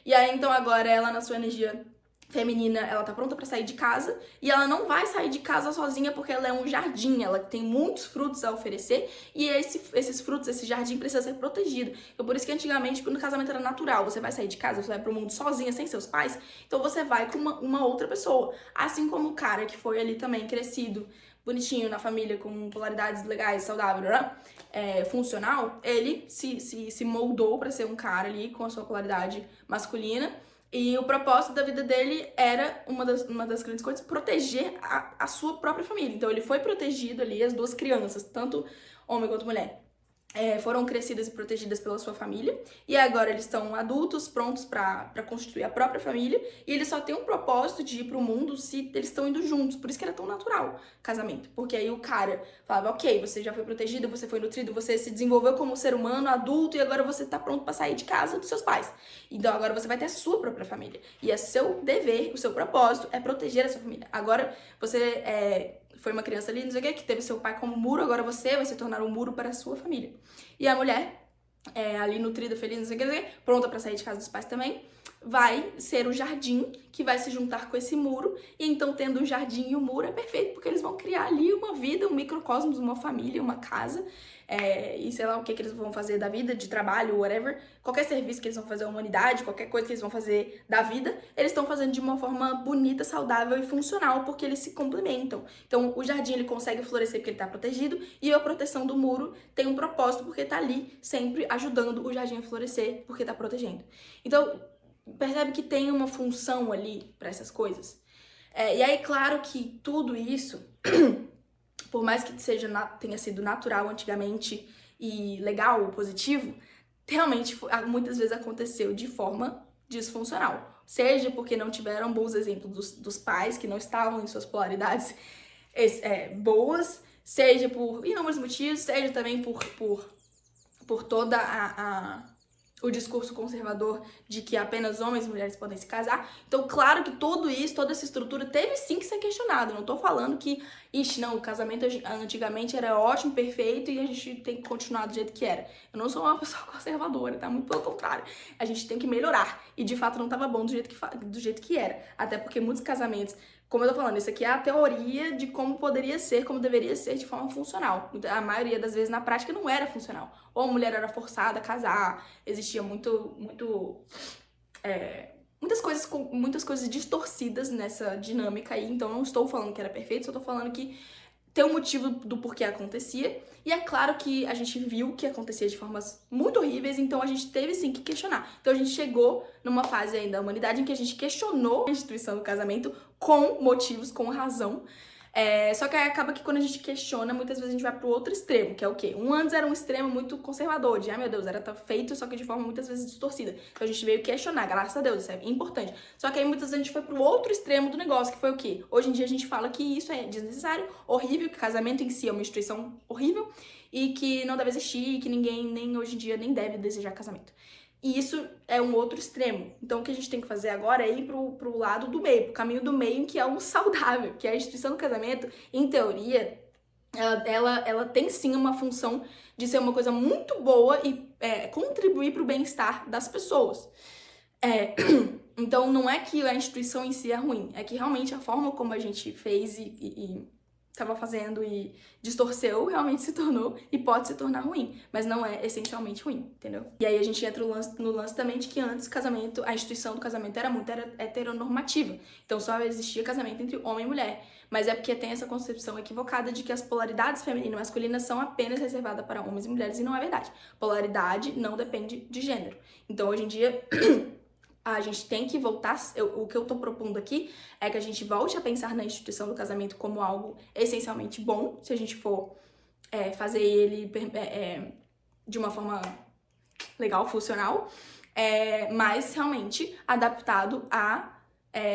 E aí, então, agora ela na sua energia feminina, ela tá pronta pra sair de casa, e ela não vai sair de casa sozinha porque ela é um jardim, ela tem muitos frutos a oferecer, e esses frutos, esse jardim precisa ser protegido. Então, por isso que antigamente, quando o casamento era natural, você vai sair de casa, você vai pro mundo sozinha, sem seus pais, então você vai com uma outra pessoa. Assim como o cara que foi ali também crescido, bonitinho, na família, com polaridades legais, saudável, funcional, ele se moldou pra ser um cara ali com a sua polaridade masculina. E o propósito da vida dele era, uma das grandes coisas, proteger a sua própria família. Então ele foi protegido ali, as duas crianças, tanto homem quanto mulher, foram crescidas e protegidas pela sua família. E agora eles estão adultos, prontos pra constituir a própria família. E eles só têm um propósito de ir pro mundo se eles estão indo juntos. Por isso que era tão natural casamento. Porque aí o cara falava, ok, você já foi protegido, você foi nutrido, você se desenvolveu como ser humano, adulto, e agora você tá pronto pra sair de casa dos seus pais. Então agora você vai ter a sua própria família. E é seu dever, o seu propósito é proteger a sua família. Agora você foi uma criança ali, não sei o que teve seu pai como muro, agora você vai se tornar um muro para a sua família. E a mulher, ali nutrida, feliz, não sei o que, pronta para sair de casa dos pais também, vai ser o jardim que vai se juntar com esse muro. E então, tendo um jardim e um muro, é perfeito, porque eles vão criar ali uma vida, um microcosmos, uma família, uma casa, e sei lá o que eles vão fazer da vida, de trabalho, whatever, qualquer serviço que eles vão fazer à humanidade, qualquer coisa que eles vão fazer da vida, eles estão fazendo de uma forma bonita, saudável e funcional, porque eles se complementam. Então, o jardim, ele consegue florescer porque ele tá protegido, e a proteção do muro tem um propósito, porque tá ali sempre ajudando o jardim a florescer, porque tá protegendo. Então, percebe que tem uma função ali para essas coisas. E aí, claro que tudo isso, por mais que tenha sido natural antigamente e legal, positivo, realmente muitas vezes aconteceu de forma disfuncional. Seja porque não tiveram bons exemplos dos pais que não estavam em suas polaridades boas, seja por inúmeros motivos, seja também por toda o discurso conservador de que apenas homens e mulheres podem se casar. Então, claro que tudo isso, toda essa estrutura teve sim que ser questionado. Não tô falando que, o casamento antigamente era ótimo, perfeito e a gente tem que continuar do jeito que era. Eu não sou uma pessoa conservadora, tá? Muito pelo contrário. A gente tem que melhorar. E de fato não tava bom do jeito que era. Até porque muitos casamentos, como eu tô falando, isso aqui é a teoria de como poderia ser, como deveria ser de forma funcional. A maioria das vezes na prática não era funcional. Ou a mulher era forçada a casar, existia muitas coisas distorcidas nessa dinâmica aí. Então não estou falando que era perfeito, só tô falando que tem um motivo do porquê acontecia. E é claro que a gente viu que acontecia de formas muito horríveis, então a gente teve sim que questionar. Então a gente chegou numa fase ainda da humanidade em que a gente questionou a instituição do casamento com motivos, com razão. Só que aí acaba que quando a gente questiona, muitas vezes a gente vai pro outro extremo, que é o quê? Antes era um extremo muito conservador, de, meu Deus, era feito, só que de forma muitas vezes distorcida. Então a gente veio questionar, graças a Deus, isso é importante. Só que aí muitas vezes a gente foi pro outro extremo do negócio, que foi o quê? Hoje em dia a gente fala que isso é desnecessário, horrível, que casamento em si é uma instituição horrível, e que não deve existir, e que ninguém, nem hoje em dia, nem deve desejar casamento. E isso é um outro extremo. Então o que a gente tem que fazer agora é ir pro lado do meio, pro caminho do meio, que é o saudável, que é a instituição do casamento, em teoria, ela tem sim uma função de ser uma coisa muito boa e contribuir pro bem-estar das pessoas. Então não é que a instituição em si é ruim, é que realmente a forma como a gente fez e estava fazendo e distorceu, realmente se tornou e pode se tornar ruim, mas não é essencialmente ruim, entendeu? E aí a gente entra no lance também de que antes a instituição do casamento era muito heteronormativa, então só existia casamento entre homem e mulher, mas é porque tem essa concepção equivocada de que as polaridades feminina e masculina são apenas reservadas para homens e mulheres, e não é verdade. Polaridade não depende de gênero. Então hoje em dia a gente tem que voltar, o que eu tô propondo aqui é que a gente volte a pensar na instituição do casamento como algo essencialmente bom, se a gente for fazer ele de uma forma legal, funcional, mas realmente adaptado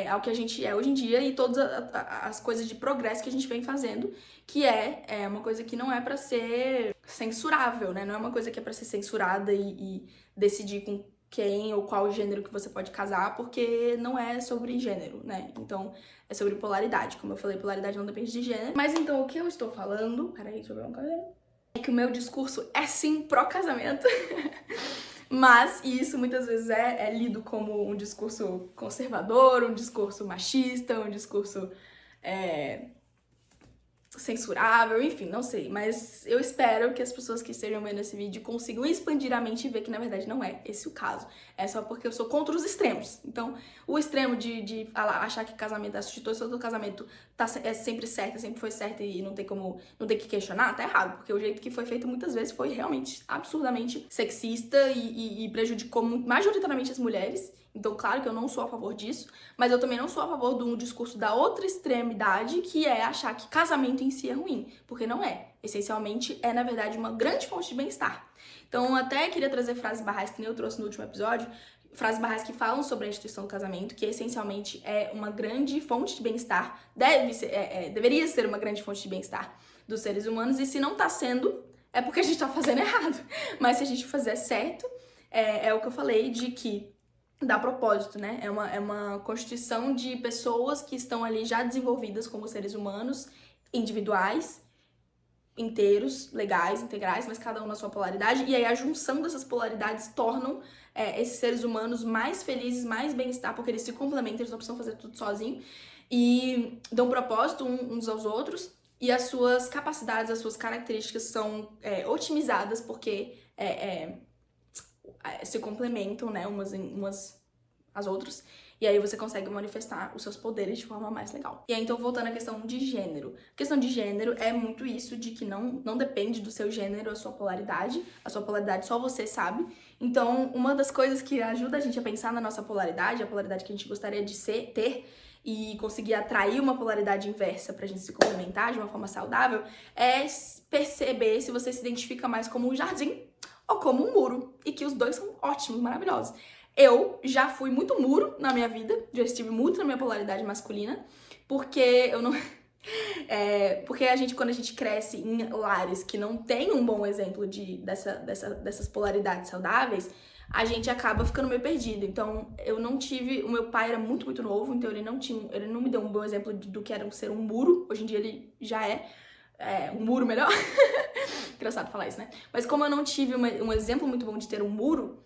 ao que a gente é hoje em dia e todas as coisas de progresso que a gente vem fazendo, que é uma coisa que não é pra ser censurável, né? Não é uma coisa que é pra ser censurada e decidir com quem ou qual gênero que você pode casar, porque não é sobre gênero, né? Então, é sobre polaridade. Como eu falei, polaridade não depende de gênero. Mas então, o que eu estou falando... Peraí, deixa eu ver uma coisa. É que o meu discurso é sim pró-casamento. Mas isso muitas vezes é lido como um discurso conservador, um discurso machista, um discurso censurável, enfim, não sei. Mas eu espero que as pessoas que estejam vendo esse vídeo consigam expandir a mente e ver que na verdade não é esse o caso. É só porque eu sou contra os extremos. Então, o extremo de achar que casamento é substituição do casamento é sempre certo, sempre foi certo e não tem que questionar, tá errado. Porque o jeito que foi feito muitas vezes foi realmente absurdamente sexista e prejudicou majoritariamente as mulheres. Então, claro que eu não sou a favor disso, mas eu também não sou a favor de um discurso da outra extremidade, que é achar que casamento em si é ruim, porque não é. Essencialmente, é, na verdade, uma grande fonte de bem-estar. Então, até queria trazer frases barrais que nem eu trouxe no último episódio, frases barrais que falam sobre a instituição do casamento, que essencialmente é uma grande fonte de bem-estar, deveria ser uma grande fonte de bem-estar dos seres humanos, e se não tá sendo, é porque a gente tá fazendo errado. Mas se a gente fizer certo, é o que eu falei de que dá propósito, né? É uma constituição de pessoas que estão ali já desenvolvidas como seres humanos, individuais, inteiros, legais, integrais, mas cada um na sua polaridade. E aí a junção dessas polaridades tornam esses seres humanos mais felizes, mais bem-estar, porque eles se complementam, eles não precisam fazer tudo sozinho. E dão propósito uns aos outros. E as suas capacidades, as suas características são otimizadas, porque se complementam, né, umas às outras, e aí você consegue manifestar os seus poderes de forma mais legal. E aí, então, voltando à questão de gênero. A questão de gênero é muito isso, de que não depende do seu gênero, a sua polaridade só você sabe. Então, uma das coisas que ajuda a gente a pensar na nossa polaridade, a polaridade que a gente gostaria de ter, e conseguir atrair uma polaridade inversa pra gente se complementar de uma forma saudável, é perceber se você se identifica mais como um jardim ou como um muro, e que os dois são ótimos, maravilhosos. Eu já fui muito muro na minha vida, já estive muito na minha polaridade masculina, porque eu não... porque quando a gente cresce em lares que não tem um bom exemplo dessas polaridades saudáveis, a gente acaba ficando meio perdido. Então, eu não tive... O meu pai era muito, muito novo, então ele não me deu um bom exemplo do que era ser um muro. Hoje em dia ele já é um muro melhor. Engraçado falar isso, né? Mas como eu não tive um exemplo muito bom de ter um muro,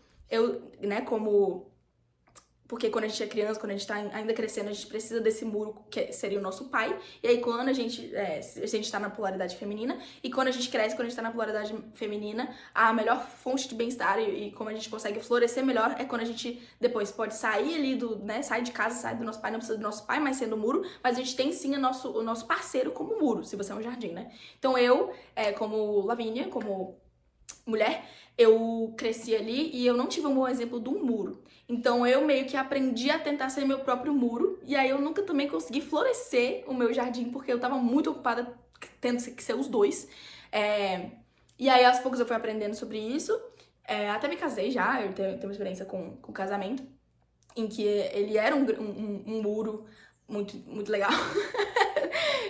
porque quando a gente é criança, quando a gente tá ainda crescendo, a gente precisa desse muro que seria o nosso pai. E aí quando a gente tá na polaridade feminina, e quando a gente cresce, quando a gente tá na polaridade feminina, a melhor fonte de bem-estar e como a gente consegue florescer melhor é quando a gente depois pode sair ali sai de casa, sai do nosso pai, não precisa do nosso pai mais sendo muro, mas a gente tem sim o nosso parceiro como muro, se você é um jardim, né? Então eu, como Lavínia, como mulher, eu cresci ali e eu não tive um bom exemplo de um muro. Então eu meio que aprendi a tentar ser meu próprio muro, e aí eu nunca também consegui florescer o meu jardim, porque eu tava muito ocupada tendo que ser os dois. E aí aos poucos eu fui aprendendo sobre isso, até me casei já, eu tenho uma experiência com casamento, em que ele era um muro muito, muito legal.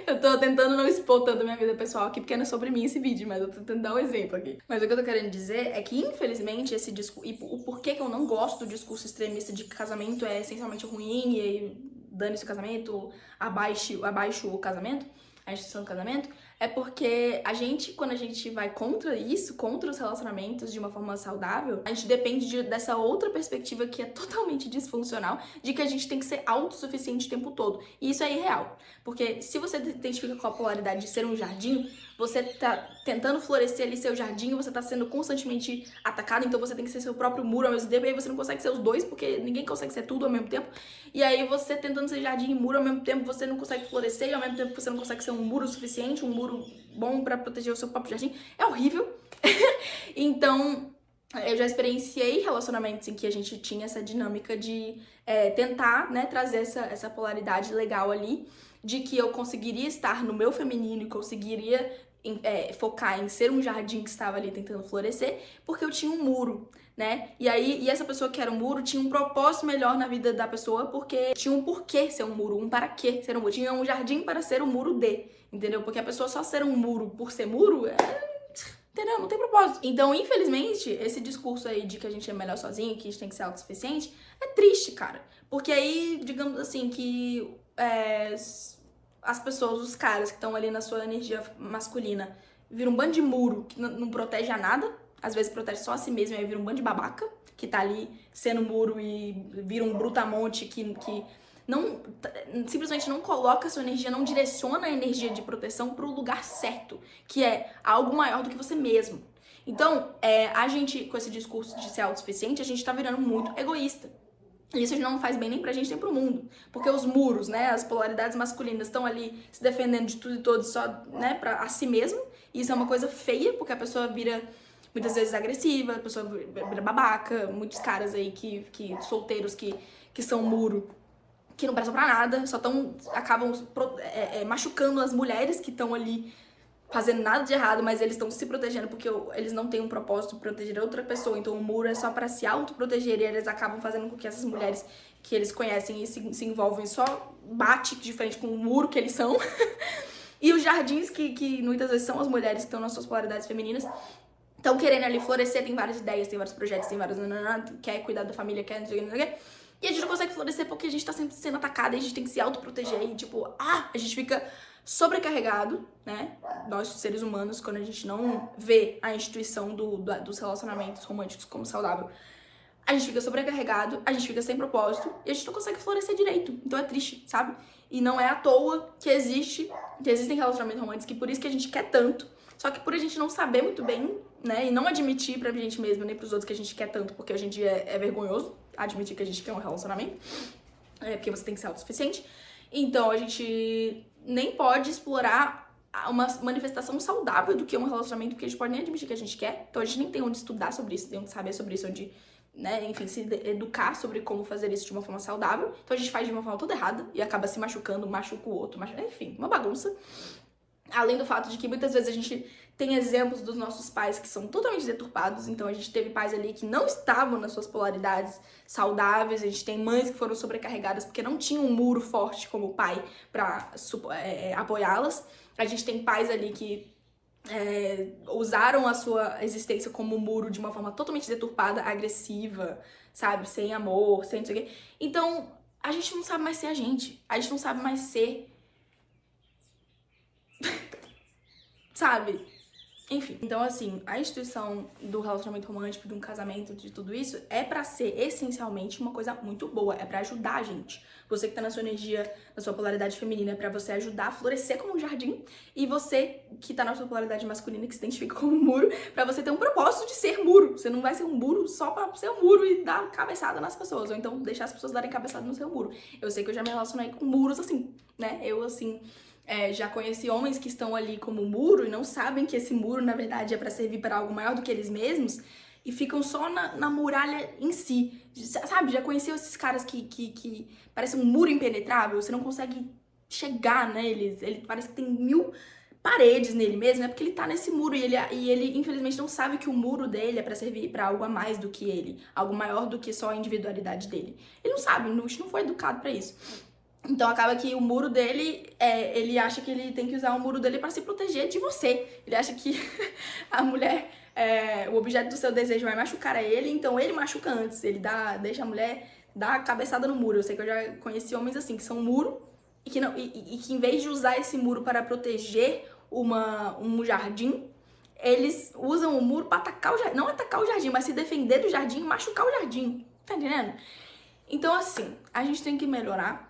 Eu tô tentando não expor tanto a minha vida pessoal aqui, porque não é sobre mim esse vídeo, mas eu tô tentando dar um exemplo aqui. Mas o que eu tô querendo dizer é que, infelizmente, esse discurso... E o porquê que eu não gosto do discurso extremista de que casamento é essencialmente ruim, e aí dane-se o casamento, abaixo o casamento, a instituição do casamento, é porque quando a gente vai contra isso, contra os relacionamentos de uma forma saudável, a gente depende dessa outra perspectiva que é totalmente disfuncional, de que a gente tem que ser autossuficiente o tempo todo. E isso é irreal. Porque se você se identifica com a polaridade de ser um jardim, você tá tentando florescer ali seu jardim, você tá sendo constantemente atacado, então você tem que ser seu próprio muro ao mesmo tempo, e aí você não consegue ser os dois, porque ninguém consegue ser tudo ao mesmo tempo. E aí você tentando ser jardim e muro ao mesmo tempo, você não consegue florescer, e ao mesmo tempo você não consegue ser um muro suficiente, um muro bom pra proteger o seu próprio jardim. É horrível. Então, eu já experienciei relacionamentos em que a gente tinha essa dinâmica de tentar, né, trazer essa polaridade legal ali, de que eu conseguiria estar no meu feminino e conseguiria focar em ser um jardim que estava ali tentando florescer, porque eu tinha um muro, né? E essa pessoa que era um muro tinha um propósito melhor na vida da pessoa, porque tinha um porquê ser um muro, um para quê ser um muro. Tinha um jardim para ser um muro entendeu? Porque a pessoa só ser um muro por ser muro Entendeu? Não tem propósito. Então, infelizmente, esse discurso aí de que a gente é melhor sozinho, que a gente tem que ser autossuficiente, é triste, cara. Porque aí, digamos assim, que as pessoas, os caras que estão ali na sua energia masculina, viram um bando de muro que não protege a nada, às vezes protege só a si mesmo e aí vira um bando de babaca, que tá ali sendo muro e vira um brutamonte que não, simplesmente não coloca a sua energia, não direciona a energia de proteção pro lugar certo, que é algo maior do que você mesmo. Então, a gente, com esse discurso de ser autossuficiente, a gente tá virando muito egoísta. E isso não faz bem nem pra gente nem pro mundo. Porque os muros, né, as polaridades masculinas estão ali se defendendo de tudo e todos só, né, a si mesmo. E isso é uma coisa feia, porque a pessoa vira muitas vezes agressiva, a pessoa vira babaca. Muitos caras aí solteiros que são muro, que não prestam pra nada, acabam machucando as mulheres que estão ali fazendo nada de errado, mas eles estão se protegendo porque eles não têm um propósito de proteger outra pessoa, então o muro é só pra se autoproteger e eles acabam fazendo com que essas mulheres que eles conhecem e se envolvem só bate de frente com o muro que eles são. E os jardins, que muitas vezes são as mulheres que estão nas suas polaridades femininas, estão querendo ali florescer, tem várias ideias, tem vários projetos, tem vários... quer cuidar da família, quer não sei o que. E a gente não consegue florescer porque a gente tá sempre sendo atacada e a gente tem que se autoproteger e tipo, a gente fica sobrecarregado, né? Nós, seres humanos, quando a gente não vê a instituição dos relacionamentos românticos como saudável, a gente fica sobrecarregado, a gente fica sem propósito e a gente não consegue florescer direito. Então é triste, sabe? E não é à toa que existem relacionamentos românticos, que por isso que a gente quer tanto, só que por a gente não saber muito bem, né? E não admitir pra gente mesmo, nem pros outros que a gente quer tanto, porque hoje em dia é vergonhoso admitir que a gente quer um relacionamento, porque você tem que ser autossuficiente. Então a gente nem pode explorar uma manifestação saudável do que é um relacionamento, porque a gente pode nem admitir que a gente quer. Então a gente nem tem onde estudar sobre isso, tem onde saber sobre isso, onde, né, enfim, se educar sobre como fazer isso de uma forma saudável. Então a gente faz de uma forma toda errada e acaba se machucando, machuca o outro, enfim, uma bagunça. Além do fato de que muitas vezes a gente tem exemplos dos nossos pais que são totalmente deturpados, então a gente teve pais ali que não estavam nas suas polaridades saudáveis, a gente tem mães que foram sobrecarregadas porque não tinham um muro forte como pai pra apoiá-las, a gente tem pais ali que usaram a sua existência como muro de uma forma totalmente deturpada, agressiva, sabe, sem amor, sem não sei o quê. Então a gente não sabe mais ser a gente não sabe mais ser sabe? Enfim, então assim, a instituição do relacionamento romântico, de um casamento, de tudo isso, é pra ser essencialmente uma coisa muito boa, é pra ajudar a gente. Você que tá na sua energia, na sua polaridade feminina, é pra você ajudar a florescer como um jardim, e você que tá na sua polaridade masculina, que se identifica como um muro, pra você ter um propósito de ser muro. Você não vai ser um muro só pra ser um muro e dar cabeçada nas pessoas, ou então deixar as pessoas darem cabeçada no seu muro. Eu sei que eu já me relacionei com muros assim, né? Eu, assim... já conheci homens que estão ali como muro e não sabem que esse muro, na verdade, é pra servir para algo maior do que eles mesmos e ficam só na muralha em si, sabe? Já conheceu esses caras que parecem um muro impenetrável, você não consegue chegar neles, ele parece que tem 1000 paredes nele mesmo, é porque ele tá nesse muro e ele infelizmente não sabe que o muro dele é pra servir pra algo a mais do que ele, algo maior do que só a individualidade dele. Ele não sabe, a gente não foi educado pra isso. Então acaba que o muro dele, ele acha que ele tem que usar o muro dele pra se proteger de você. Ele acha que a mulher, o objeto do seu desejo vai machucar a ele, então ele machuca antes. Ele deixa a mulher dar a cabeçada no muro. Eu sei que eu já conheci homens assim, que são um muro e que em vez de usar esse muro para proteger um jardim, eles usam o muro pra atacar o jardim. Não atacar o jardim, mas se defender do jardim e machucar o jardim. Tá entendendo? Então, assim, a gente tem que melhorar,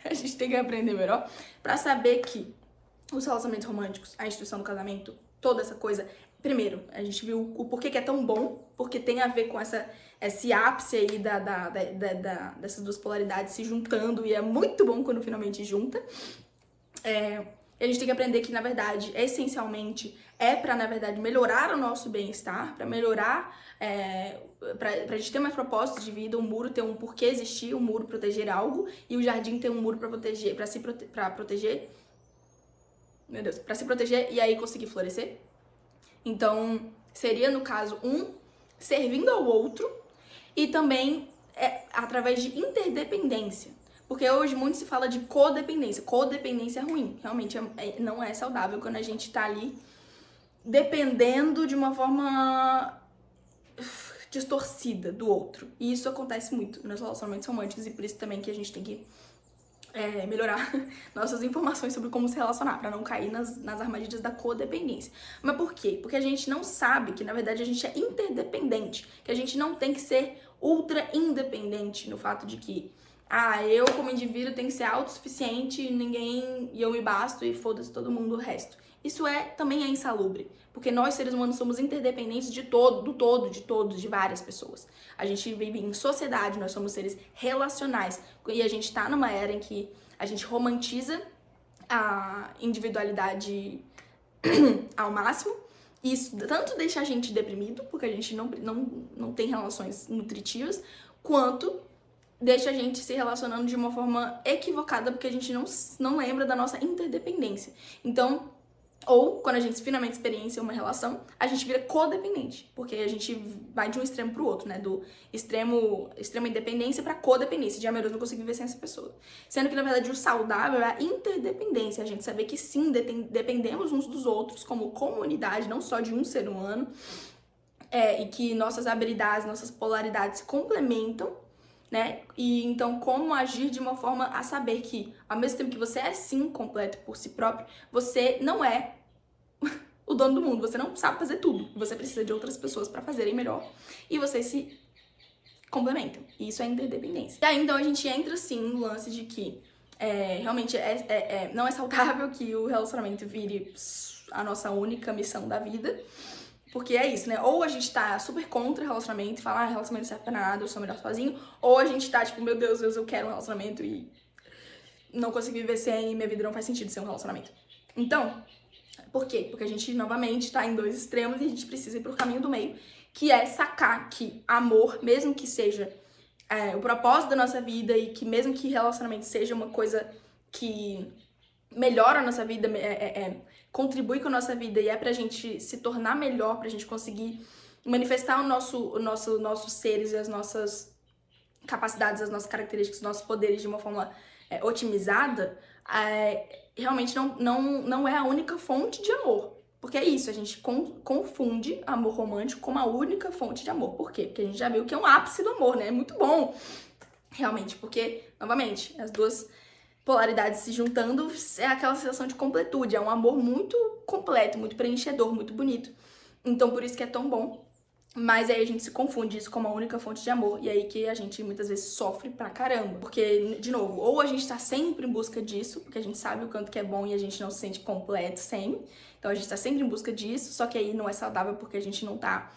a gente tem que aprender melhor pra saber que os relacionamentos românticos, a instituição do casamento, toda essa coisa... Primeiro, a gente viu o porquê que é tão bom, porque tem a ver com esse ápice aí dessas duas polaridades se juntando, e é muito bom quando finalmente junta. A gente tem que aprender que, na verdade, essencialmente, pra, na verdade, melhorar o nosso bem-estar, pra melhorar... pra gente ter mais propósito de vida, o muro ter um porquê existir, o muro proteger algo, e o jardim ter um muro pra proteger, pra proteger, meu Deus, pra se proteger e aí conseguir florescer. Então, seria, no caso, servindo ao outro e também através de interdependência. Porque hoje muito se fala de codependência. Codependência é ruim, realmente não é saudável quando a gente tá ali dependendo de uma forma distorcida do outro. E isso acontece muito nos relacionamentos românticos, e por isso também que a gente tem que melhorar nossas informações sobre como se relacionar, pra não cair nas armadilhas da codependência. Mas por quê? Porque a gente não sabe que, na verdade, a gente é interdependente, que a gente não tem que ser ultra independente no fato de que eu como indivíduo tenho que ser autossuficiente, e eu me basto e foda-se todo mundo o resto. Isso também é insalubre, porque nós seres humanos somos interdependentes de todos, de várias pessoas. A gente vive em sociedade, nós somos seres relacionais, e a gente tá numa era em que a gente romantiza a individualidade ao máximo, e isso tanto deixa a gente deprimido, porque a gente não tem relações nutritivas, quanto deixa a gente se relacionando de uma forma equivocada, porque a gente não lembra da nossa interdependência. Então, ou quando a gente finalmente experiencia uma relação, a gente vira codependente, porque a gente vai de um extremo pro outro, né? Do extrema independência pra codependência, de meu Deus, não consigo viver sem essa pessoa. Sendo que, na verdade, o saudável é a interdependência, a gente saber que sim, dependemos uns dos outros como comunidade, não só de um ser humano, e que nossas habilidades, nossas polaridades se complementam, né? E então, como agir de uma forma a saber que, ao mesmo tempo que você é sim completo por si próprio, você não é o dono do mundo, você não sabe fazer tudo. Você precisa de outras pessoas para fazerem melhor. E vocês se complementam. E isso é interdependência. E aí, então, a gente entra sim no lance de que realmente não é saudável que o relacionamento vire a nossa única missão da vida. Porque é isso, né? Ou a gente tá super contra relacionamento e fala, relacionamento não serve pra nada, eu sou melhor sozinho. Ou a gente tá tipo, meu Deus, eu quero um relacionamento e não consigo viver sem, e minha vida não faz sentido ser um relacionamento. Então, por quê? Porque a gente, novamente, tá em dois extremos e a gente precisa ir pro caminho do meio, que é sacar que amor, mesmo que seja o propósito da nossa vida e que mesmo que relacionamento seja uma coisa que melhora a nossa vida, contribui com a nossa vida e pra gente se tornar melhor, pra gente conseguir manifestar nossos seres e as nossas capacidades, as nossas características, os nossos poderes de uma forma otimizada, realmente não é a única fonte de amor. Porque é isso, a gente confunde amor romântico como a única fonte de amor. Por quê? Porque a gente já viu que é um ápice do amor, né? É muito bom, realmente, porque, novamente, as duas polaridades se juntando é aquela sensação de completude, é um amor muito completo, muito preenchedor, muito bonito. Então, por isso que é tão bom. Mas aí a gente se confunde isso como a única fonte de amor, e aí que a gente muitas vezes sofre pra caramba. Porque, de novo, ou a gente tá sempre em busca disso, porque a gente sabe o quanto que é bom e a gente não se sente completo sem. Então a gente tá sempre em busca disso, só que aí não é saudável porque a gente não tá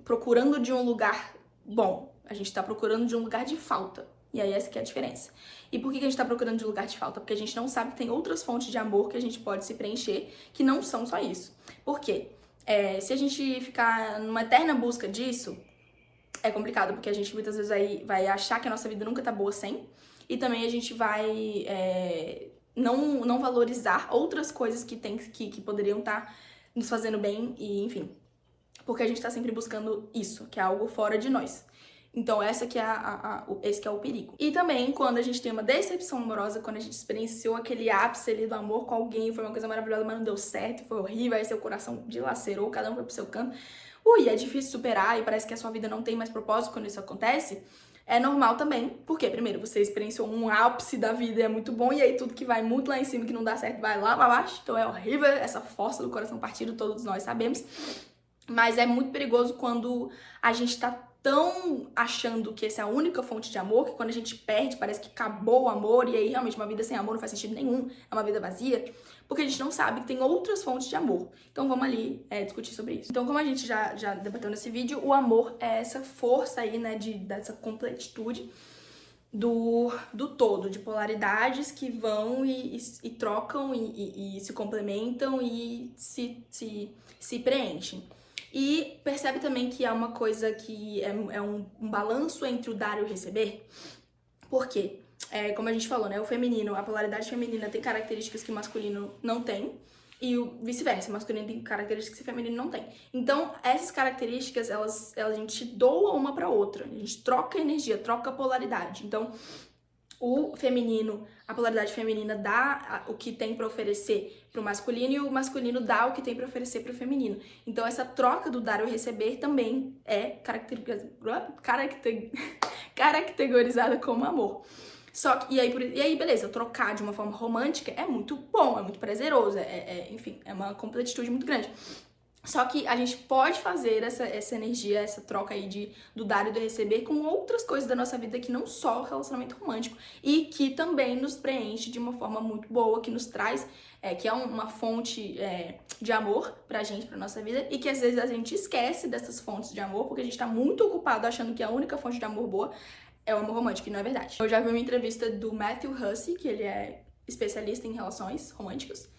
procurando de um lugar bom. A gente tá procurando de um lugar de falta. E aí essa que é a diferença. E por que a gente tá procurando de um lugar de falta? Porque a gente não sabe que tem outras fontes de amor que a gente pode se preencher, que não são só isso. Por quê? Se a gente ficar numa eterna busca disso, é complicado, porque a gente muitas vezes vai achar que a nossa vida nunca tá boa sem, e também a gente vai não valorizar outras coisas que poderiam estar nos fazendo bem, e enfim, porque a gente tá sempre buscando isso, que é algo fora de nós. Então, esse que é o perigo. E também, quando a gente tem uma decepção amorosa, quando a gente experienciou aquele ápice ali do amor com alguém, foi uma coisa maravilhosa, mas não deu certo, foi horrível, aí seu coração dilacerou, cada um foi pro seu canto. É difícil superar e parece que a sua vida não tem mais propósito quando isso acontece. É normal também, porque, primeiro, você experienciou um ápice da vida e é muito bom, e aí tudo que vai muito lá em cima que não dá certo vai lá pra baixo. Então é horrível essa força do coração partido, todos nós sabemos. Mas é muito perigoso quando a gente tá tão achando que essa é a única fonte de amor, que quando a gente perde, parece que acabou o amor, e aí realmente uma vida sem amor não faz sentido nenhum, é uma vida vazia, porque a gente não sabe que tem outras fontes de amor. Então vamos ali discutir sobre isso. Então, como a gente já debateu nesse vídeo, o amor é essa força aí, né, dessa completitude do todo, de polaridades que vão e trocam e se complementam e se preenchem. E percebe também que é uma coisa que é um balanço entre o dar e o receber. Por quê? Como a gente falou, né? O feminino, a polaridade feminina tem características que o masculino não tem. E o vice-versa, o masculino tem características que o feminino não tem. Então, essas características, a gente doa uma pra outra. A gente troca energia, troca polaridade. Então, o feminino, a polaridade feminina dá o que tem para oferecer pro masculino e o masculino dá o que tem para oferecer pro feminino. Então essa troca do dar e o receber também é caracterizada como amor. Só que, e aí, beleza, trocar de uma forma romântica é muito bom, é muito prazeroso, enfim, é uma completitude muito grande. Só que a gente pode fazer essa energia, essa troca aí do dar e do receber com outras coisas da nossa vida que não só o relacionamento romântico e que também nos preenche de uma forma muito boa, que nos traz, que é uma fonte de amor pra gente, pra nossa vida, e que às vezes a gente esquece dessas fontes de amor porque a gente tá muito ocupado achando que a única fonte de amor boa é o amor romântico, e não é verdade. Eu já vi uma entrevista do Matthew Hussey, que ele é especialista em relações românticas,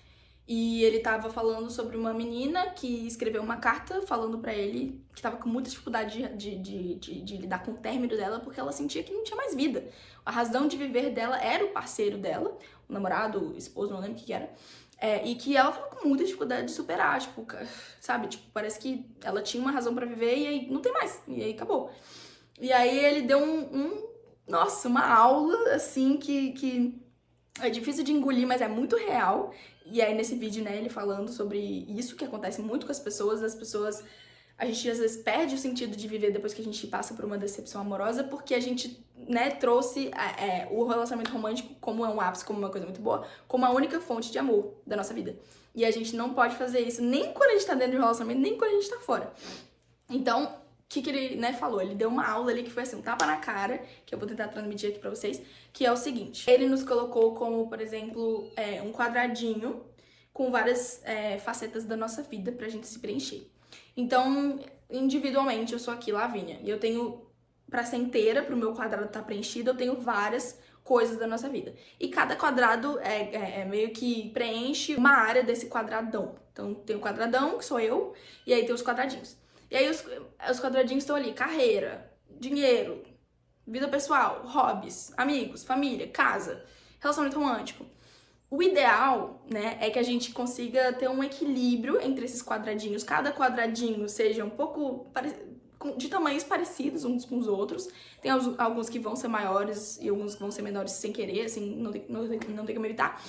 e ele tava falando sobre uma menina que escreveu uma carta falando pra ele que tava com muita dificuldade de lidar com o término dela porque ela sentia que não tinha mais vida. A razão de viver dela era o parceiro dela, o namorado, o esposo, não lembro o que era, e que ela tava com muita dificuldade de superar, tipo, sabe? Tipo, parece que ela tinha uma razão pra viver e aí não tem mais, e aí acabou. E aí ele deu nossa, uma aula, assim, que é difícil de engolir, mas é muito real. E aí nesse vídeo, né, ele falando sobre isso que acontece muito com as pessoas, a gente às vezes perde o sentido de viver depois que a gente passa por uma decepção amorosa, porque a gente, né, trouxe o relacionamento romântico como um ápice, como uma coisa muito boa, como a única fonte de amor da nossa vida. E a gente não pode fazer isso nem quando a gente tá dentro de um relacionamento, nem quando a gente tá fora. Então, o que ele, né, falou? Ele deu uma aula ali que foi assim, um tapa na cara, que eu vou tentar transmitir aqui pra vocês, que é o seguinte. Ele nos colocou como, por exemplo, um quadradinho com várias facetas da nossa vida pra gente se preencher. Então, individualmente, eu sou aqui, Lavínia, e eu tenho, pra ser inteira, pro meu quadrado estar preenchido, eu tenho várias coisas da nossa vida. E cada quadrado meio que preenche uma área desse quadradão. Então, tem o quadradão, que sou eu, e aí tem os quadradinhos. E aí os quadradinhos estão ali, carreira, dinheiro, vida pessoal, hobbies, amigos, família, casa, relacionamento romântico. O ideal, né, é que a gente consiga ter um equilíbrio entre esses quadradinhos. Cada quadradinho seja um pouco de tamanhos parecidos uns com os outros. Tem alguns que vão ser maiores e alguns que vão ser menores sem querer, assim, não tem como evitar.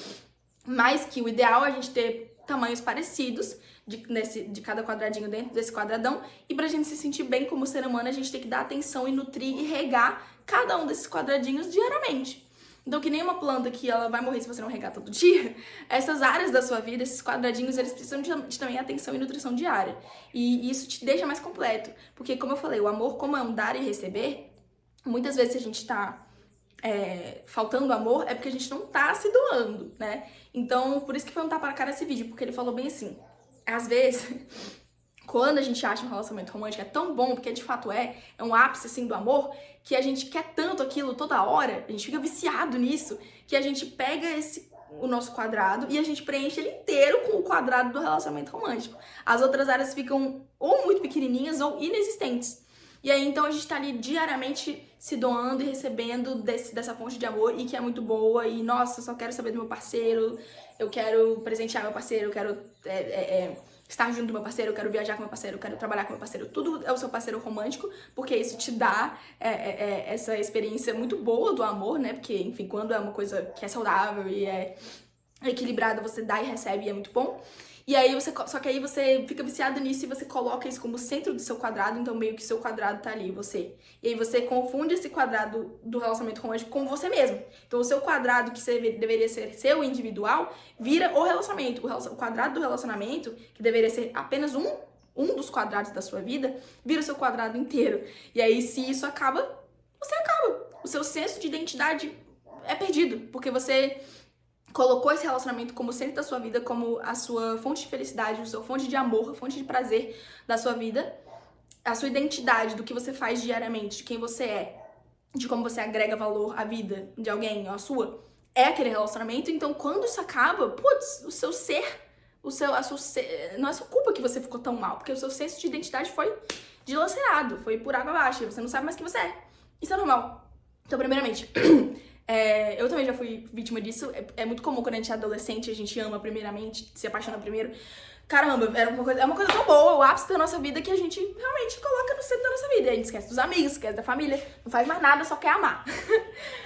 Mas que o ideal é a gente ter tamanhos parecidos de cada quadradinho dentro desse quadradão, e pra gente se sentir bem como ser humano, a gente tem que dar atenção e nutrir e regar cada um desses quadradinhos diariamente. Então, que nem uma planta que ela vai morrer se você não regar todo dia, essas áreas da sua vida, esses quadradinhos, eles precisam de também atenção e nutrição diária. E isso te deixa mais completo. Porque, como eu falei, o amor, como é um dar e receber, muitas vezes a gente tá faltando amor, é porque a gente não tá se doando, né? Então, por isso que foi um tapa na cara esse vídeo, porque ele falou bem assim, às vezes, quando a gente acha um relacionamento romântico é tão bom, porque de fato é um ápice, assim, do amor, que a gente quer tanto aquilo toda hora, a gente fica viciado nisso, que a gente pega o nosso quadrado e a gente preenche ele inteiro com o quadrado do relacionamento romântico. As outras áreas ficam ou muito pequenininhas ou inexistentes. E aí, então, a gente tá ali diariamente se doando e recebendo dessa fonte de amor, e que é muito boa, e, nossa, eu só quero saber do meu parceiro, eu quero presentear meu parceiro, eu quero estar junto do meu parceiro, eu quero viajar com meu parceiro, eu quero trabalhar com meu parceiro. Tudo é o seu parceiro romântico, porque isso te dá essa experiência muito boa do amor, né? Porque, enfim, quando é uma coisa que é saudável e é equilibrada, você dá e recebe e é muito bom. E aí só que aí você fica viciado nisso e você coloca isso como centro do seu quadrado, então meio que seu quadrado tá ali, você. E aí você confunde esse quadrado do relacionamento romântico com você mesmo. Então o seu quadrado, que deveria ser seu individual, vira o relacionamento. O quadrado do relacionamento, que deveria ser apenas um dos quadrados da sua vida, vira o seu quadrado inteiro. E aí se isso acaba, você acaba. O seu senso de identidade é perdido, porque você colocou esse relacionamento como centro da sua vida, como a sua fonte de felicidade, a sua fonte de amor, a fonte de prazer da sua vida, a sua identidade, do que você faz diariamente, de quem você é, de como você agrega valor à vida de alguém, ou à sua, é aquele relacionamento. Então, quando isso acaba, putz, o seu ser, não é sua culpa que você ficou tão mal, porque o seu senso de identidade foi dilacerado, foi por água abaixo, você não sabe mais quem você é. Isso é normal. Então, primeiramente, eu também já fui vítima disso. É muito comum quando a gente é adolescente, a gente ama primeiramente, se apaixona primeiro. caramba, é uma coisa tão boa, o ápice da nossa vida que a gente realmente coloca no centro da nossa vida. E a gente esquece dos amigos, esquece da família, não faz mais nada, só quer amar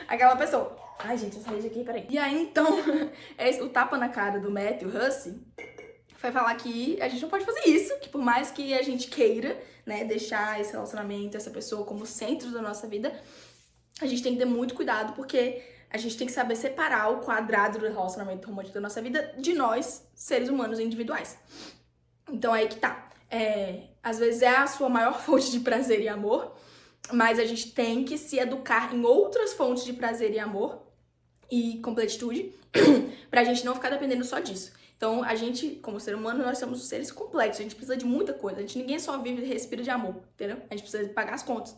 aquela pessoa. Ai, gente, essa rede aqui, peraí. E aí, então, o tapa na cara do Matthew Hussey foi falar que a gente não pode fazer isso, que por mais que a gente queira, né, deixar esse relacionamento, essa pessoa como centro da nossa vida, a gente tem que ter muito cuidado, porque a gente tem que saber separar o quadrado do relacionamento romântico da nossa vida de nós, seres humanos individuais. Então aí que tá. Às vezes é a sua maior fonte de prazer e amor, mas a gente tem que se educar em outras fontes de prazer e amor e completitude pra gente não ficar dependendo só disso. Então, a gente, como ser humano, nós somos seres complexos, a gente precisa de muita coisa. Ninguém só vive e respira de amor, entendeu? A gente precisa pagar as contas,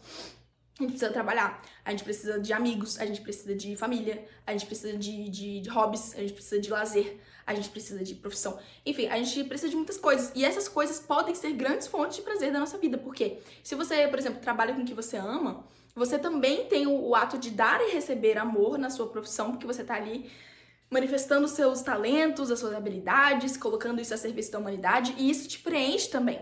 a gente precisa trabalhar, a gente precisa de amigos, a gente precisa de família, a gente precisa de hobbies, a gente precisa de lazer, a gente precisa de profissão. Enfim, a gente precisa de muitas coisas. E essas coisas podem ser grandes fontes de prazer da nossa vida. Porque se você, por exemplo, trabalha com o que você ama, você também tem o ato de dar e receber amor na sua profissão, porque você tá ali manifestando os seus talentos, as suas habilidades, colocando isso a serviço da humanidade, e isso te preenche também.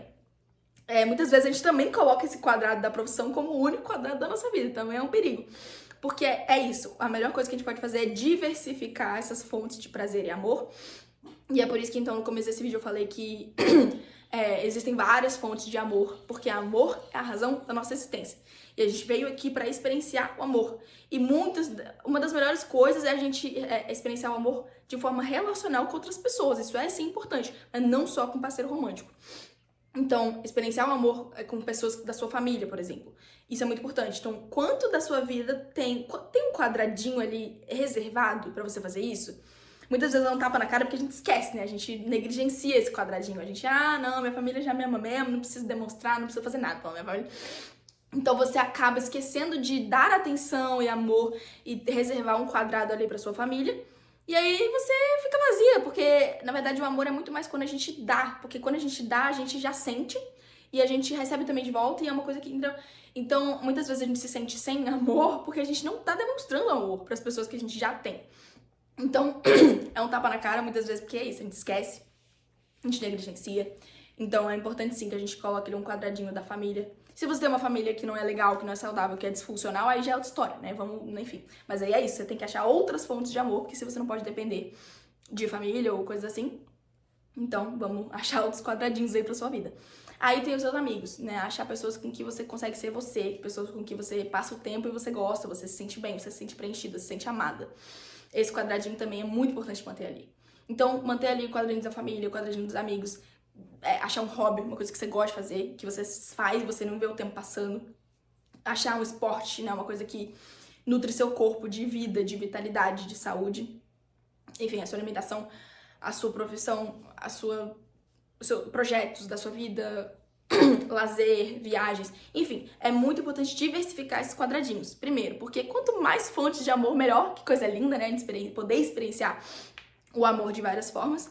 Muitas vezes a gente também coloca esse quadrado da profissão como o único quadrado da nossa vida, também é um perigo. Porque é isso, a melhor coisa que a gente pode fazer é diversificar essas fontes de prazer e amor. E é por isso que então no começo desse vídeo eu falei que existem várias fontes de amor, porque amor é a razão da nossa existência. E a gente veio aqui para experienciar o amor. E uma das melhores coisas é a gente experienciar o amor de forma relacional com outras pessoas. Isso é sim importante, mas não só com parceiro romântico. Então, experienciar o amor com pessoas da sua família, por exemplo. Isso é muito importante. Então, quanto da sua vida tem um quadradinho ali reservado pra você fazer isso? Muitas vezes dá um tapa na cara porque a gente esquece, né? A gente negligencia esse quadradinho. A gente, não, minha família já me ama mesmo, não preciso demonstrar, não preciso fazer nada pela minha família. Então, você acaba esquecendo de dar atenção e amor e reservar um quadrado ali pra sua família. E aí você fica vazia, porque na verdade o amor é muito mais quando a gente dá, porque quando a gente dá, a gente já sente e a gente recebe também de volta e é uma coisa que... Então, muitas vezes a gente se sente sem amor porque a gente não tá demonstrando amor para as pessoas que a gente já tem. Então, é um tapa na cara muitas vezes porque é isso, a gente esquece, a gente negligencia. Então, é importante sim que a gente coloque ali um quadradinho da família. Se você tem uma família que não é legal, que não é saudável, que é disfuncional, aí já é outra história, né? Enfim. Mas aí é isso, você tem que achar outras fontes de amor, porque se você não pode depender de família ou coisas assim, então vamos achar outros quadradinhos aí pra sua vida. Aí tem os seus amigos, né? Achar pessoas com que você consegue ser você, pessoas com que você passa o tempo e você gosta, você se sente bem, você se sente preenchida, se sente amada. Esse quadradinho também é muito importante manter ali. Então, manter ali o quadradinho da família, o quadradinho dos amigos, achar um hobby, uma coisa que você gosta de fazer, que você faz e você não vê o tempo passando. Achar um esporte, né? Uma coisa que nutre seu corpo de vida, de vitalidade, de saúde. Enfim, a sua alimentação, a sua profissão, os seus projetos da sua vida, lazer, viagens. Enfim, é muito importante diversificar esses quadradinhos. Primeiro, porque quanto mais fontes de amor, melhor. Que coisa linda, né? Poder experienciar o amor de várias formas.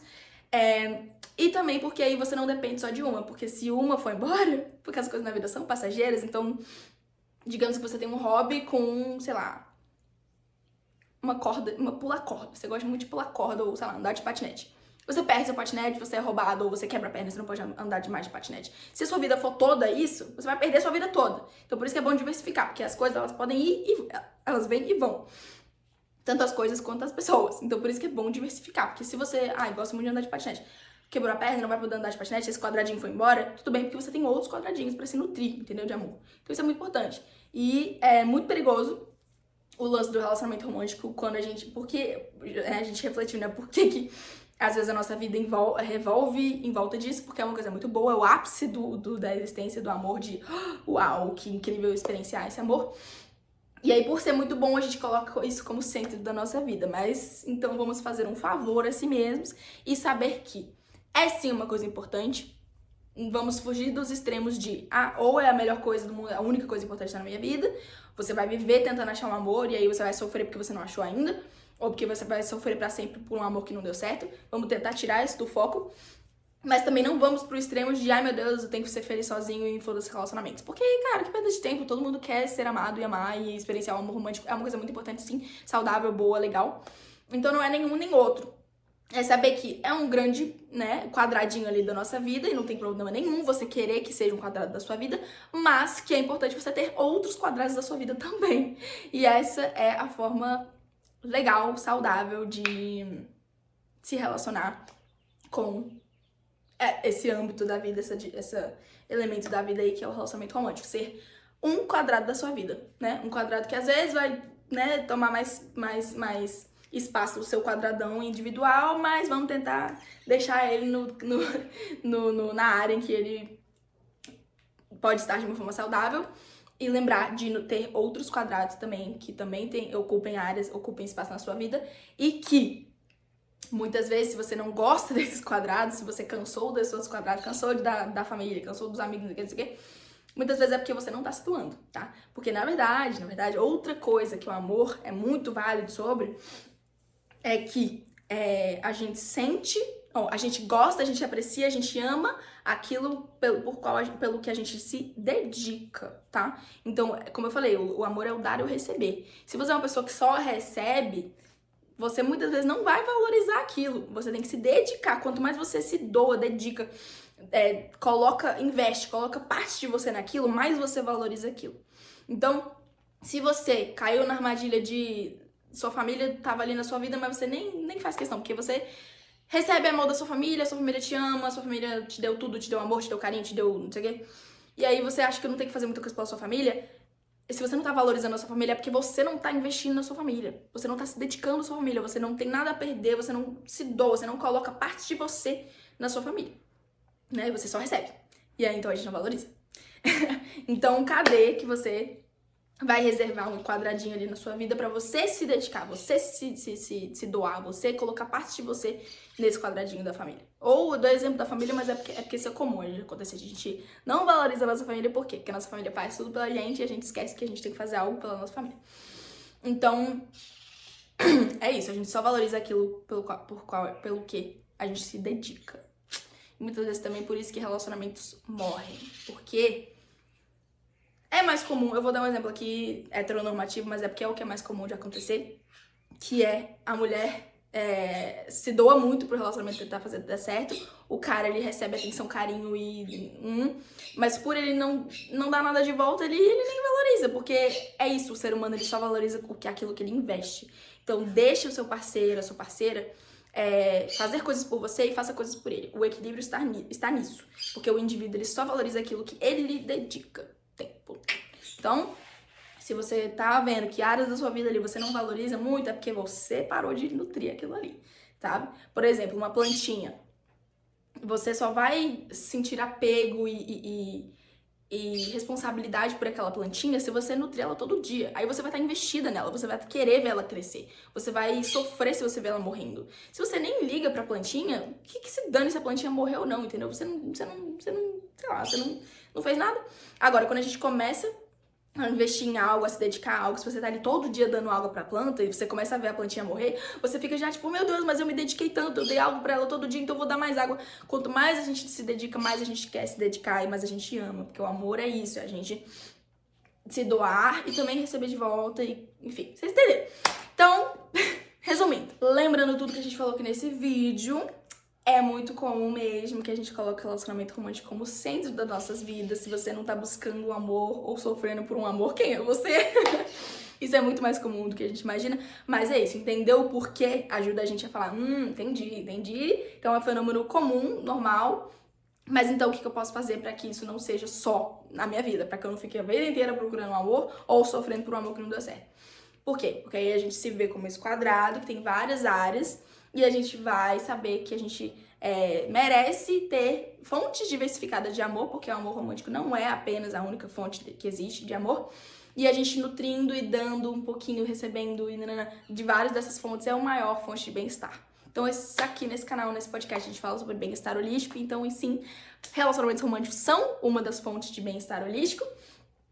E também porque aí você não depende só de uma, porque se uma for embora, porque as coisas na vida são passageiras, então, digamos que você tem um hobby com, sei lá, uma pula-corda, você gosta muito de pular corda ou, sei lá, andar de patinete. Você perde seu patinete, você é roubado ou você quebra a perna, você não pode andar demais de patinete. Se a sua vida for toda isso, você vai perder a sua vida toda. Então por isso que é bom diversificar, porque as coisas elas podem ir e elas vêm e vão. Tanto as coisas quanto as pessoas. Então por isso que é bom diversificar, porque se você, gosta muito de andar de patinete, quebrou a perna, não vai poder andar de patinete, esse quadradinho foi embora, tudo bem, porque você tem outros quadradinhos pra se nutrir, entendeu? De amor. Então isso é muito importante. E é muito perigoso o lance do relacionamento romântico quando a gente... Porque a gente refletiu, né? Por que às vezes a nossa vida revolve em volta disso, porque é uma coisa muito boa, é o ápice da existência do amor, de uau, que incrível experienciar esse amor. E aí, por ser muito bom, a gente coloca isso como centro da nossa vida. Mas, então, vamos fazer um favor a si mesmos e saber que é sim uma coisa importante. Vamos fugir dos extremos de, ou é a melhor coisa do mundo, a única coisa importante na minha vida. Você vai viver tentando achar um amor e aí você vai sofrer porque você não achou ainda. Ou porque você vai sofrer pra sempre por um amor que não deu certo. Vamos tentar tirar isso do foco. Mas também não vamos pro extremo de, ai meu Deus, eu tenho que ser feliz sozinho e foda-se relacionamentos. Porque, cara, que perda de tempo, todo mundo quer ser amado e amar e experienciar o amor romântico. É uma coisa muito importante, sim, saudável, boa, legal. Então não é nenhum nem outro. É saber que é um grande, né, quadradinho ali da nossa vida e não tem problema nenhum você querer que seja um quadrado da sua vida, mas que é importante você ter outros quadrados da sua vida também. E essa é a forma legal, saudável de se relacionar com esse âmbito da vida, esse elemento da vida aí que é o relacionamento romântico. Ser um quadrado da sua vida, né? Um quadrado que às vezes vai, né, tomar mais espaço do seu quadradão individual, mas vamos tentar deixar ele na área em que ele pode estar de uma forma saudável. E lembrar de ter outros quadrados também, que também ocupem espaço na sua vida. E que, muitas vezes, se você não gosta desses quadrados, se você cansou desses outros quadrados, cansou da família, cansou dos amigos, não sei o que, muitas vezes é porque você não tá se doando, tá? Porque, na verdade, outra coisa que o amor é muito válido sobre é que a gente sente, a gente gosta, a gente aprecia, a gente ama aquilo pelo que a gente se dedica, tá? Então, como eu falei, o amor é o dar e o receber. Se você é uma pessoa que só recebe, você muitas vezes não vai valorizar aquilo. Você tem que se dedicar. Quanto mais você se doa, dedica, investe, coloca parte de você naquilo, mais você valoriza aquilo. Então, se você caiu na armadilha de sua família tava ali na sua vida, mas você nem faz questão, porque você recebe amor da sua família te ama, a sua família te deu tudo, te deu amor, te deu carinho, te deu não sei o quê. E aí você acha que não tem que fazer muita coisa pela sua família. E se você não tá valorizando a sua família, é porque você não tá investindo na sua família. Você não tá se dedicando à sua família, você não tem nada a perder, você não se doa, você não coloca parte de você na sua família. Né? E você só recebe. E aí, então, a gente não valoriza. Então, cadê que você vai reservar um quadradinho ali na sua vida pra você se dedicar, você se doar, você colocar parte de você nesse quadradinho da família? Ou eu dou exemplo da família, mas é porque isso é comum, a gente não valoriza a nossa família, por quê? Porque a nossa família faz tudo pela gente e a gente esquece que a gente tem que fazer algo pela nossa família. Então, é isso, a gente só valoriza aquilo pelo que a gente se dedica. E muitas vezes também por isso que relacionamentos morrem, porque é mais comum, eu vou dar um exemplo aqui heteronormativo, mas é porque é o que é mais comum de acontecer, que é a mulher se doa muito pro relacionamento tentar fazer dar certo, o cara, ele recebe atenção, carinho mas por ele não dar nada de volta, ele nem valoriza, porque é isso, o ser humano, ele só valoriza aquilo que ele investe. Então, deixe o seu parceiro, a sua parceira, fazer coisas por você e faça coisas por ele. O equilíbrio está nisso, porque o indivíduo, ele só valoriza aquilo que ele lhe dedica tempo. Então, se você tá vendo que áreas da sua vida ali você não valoriza muito, é porque você parou de nutrir aquilo ali, sabe? Por exemplo, uma plantinha. Você só vai sentir apego e responsabilidade por aquela plantinha se você nutrir ela todo dia. Aí você vai estar investida nela, você vai querer ver ela crescer. Você vai sofrer se você ver ela morrendo. Se você nem liga pra plantinha, o que se dane se a plantinha morreu ou não, entendeu? Você não fez nada. Agora, quando a gente começa a investir em algo, a se dedicar a algo, se você tá ali todo dia dando água pra planta e você começa a ver a plantinha morrer, você fica já tipo, meu Deus, mas eu me dediquei tanto, eu dei algo pra ela todo dia, então eu vou dar mais água. Quanto mais a gente se dedica, mais a gente quer se dedicar e mais a gente ama, porque o amor é isso, é a gente se doar e também receber de volta e, enfim, vocês entenderam. Então, resumindo, lembrando tudo que a gente falou aqui nesse vídeo, é muito comum mesmo que a gente coloque o relacionamento romântico como centro das nossas vidas. Se você não tá buscando um amor ou sofrendo por um amor, quem é você? Isso é muito mais comum do que a gente imagina. Mas é isso, entender o porquê ajuda a gente a falar, entendi. Então é um fenômeno comum, normal. Mas então o que eu posso fazer pra que isso não seja só na minha vida? Pra que eu não fique a vida inteira procurando um amor ou sofrendo por um amor que não deu certo. Por quê? Porque aí a gente se vê como esse quadrado, que tem várias áreas, e a gente vai saber que a gente merece ter fontes diversificadas de amor, porque o amor romântico não é apenas a única fonte que existe de amor, e a gente nutrindo e dando um pouquinho, recebendo de várias dessas fontes é a maior fonte de bem-estar. Então, aqui nesse canal, nesse podcast, a gente fala sobre bem-estar holístico, então, e sim, relacionamentos românticos são uma das fontes de bem-estar holístico,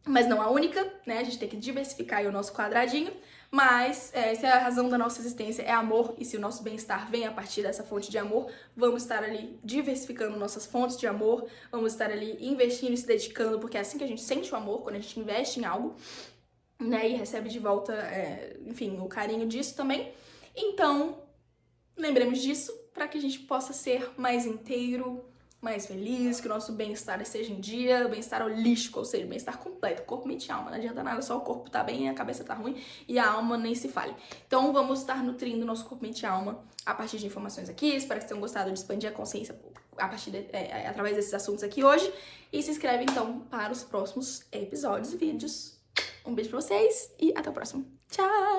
mas não a única, né? A gente tem que diversificar aí o nosso quadradinho, mas se a razão da nossa existência é amor e se o nosso bem-estar vem a partir dessa fonte de amor, vamos estar ali diversificando nossas fontes de amor, vamos estar ali investindo e se dedicando, porque é assim que a gente sente o amor, quando a gente investe em algo, né? E recebe de volta, enfim, o carinho disso também. Então, lembremos disso para que a gente possa ser mais inteiro, mais feliz, que o nosso bem-estar esteja em dia, bem-estar holístico, ou seja, bem-estar completo, corpo, mente e alma. Não adianta nada só o corpo tá bem, a cabeça tá ruim e a alma nem se fale. Então vamos estar nutrindo nosso corpo, mente e alma a partir de informações aqui. Espero que vocês tenham gostado de expandir a consciência a partir através desses assuntos aqui hoje. E se inscreve então para os próximos episódios e vídeos. Um beijo pra vocês e até o próximo. Tchau!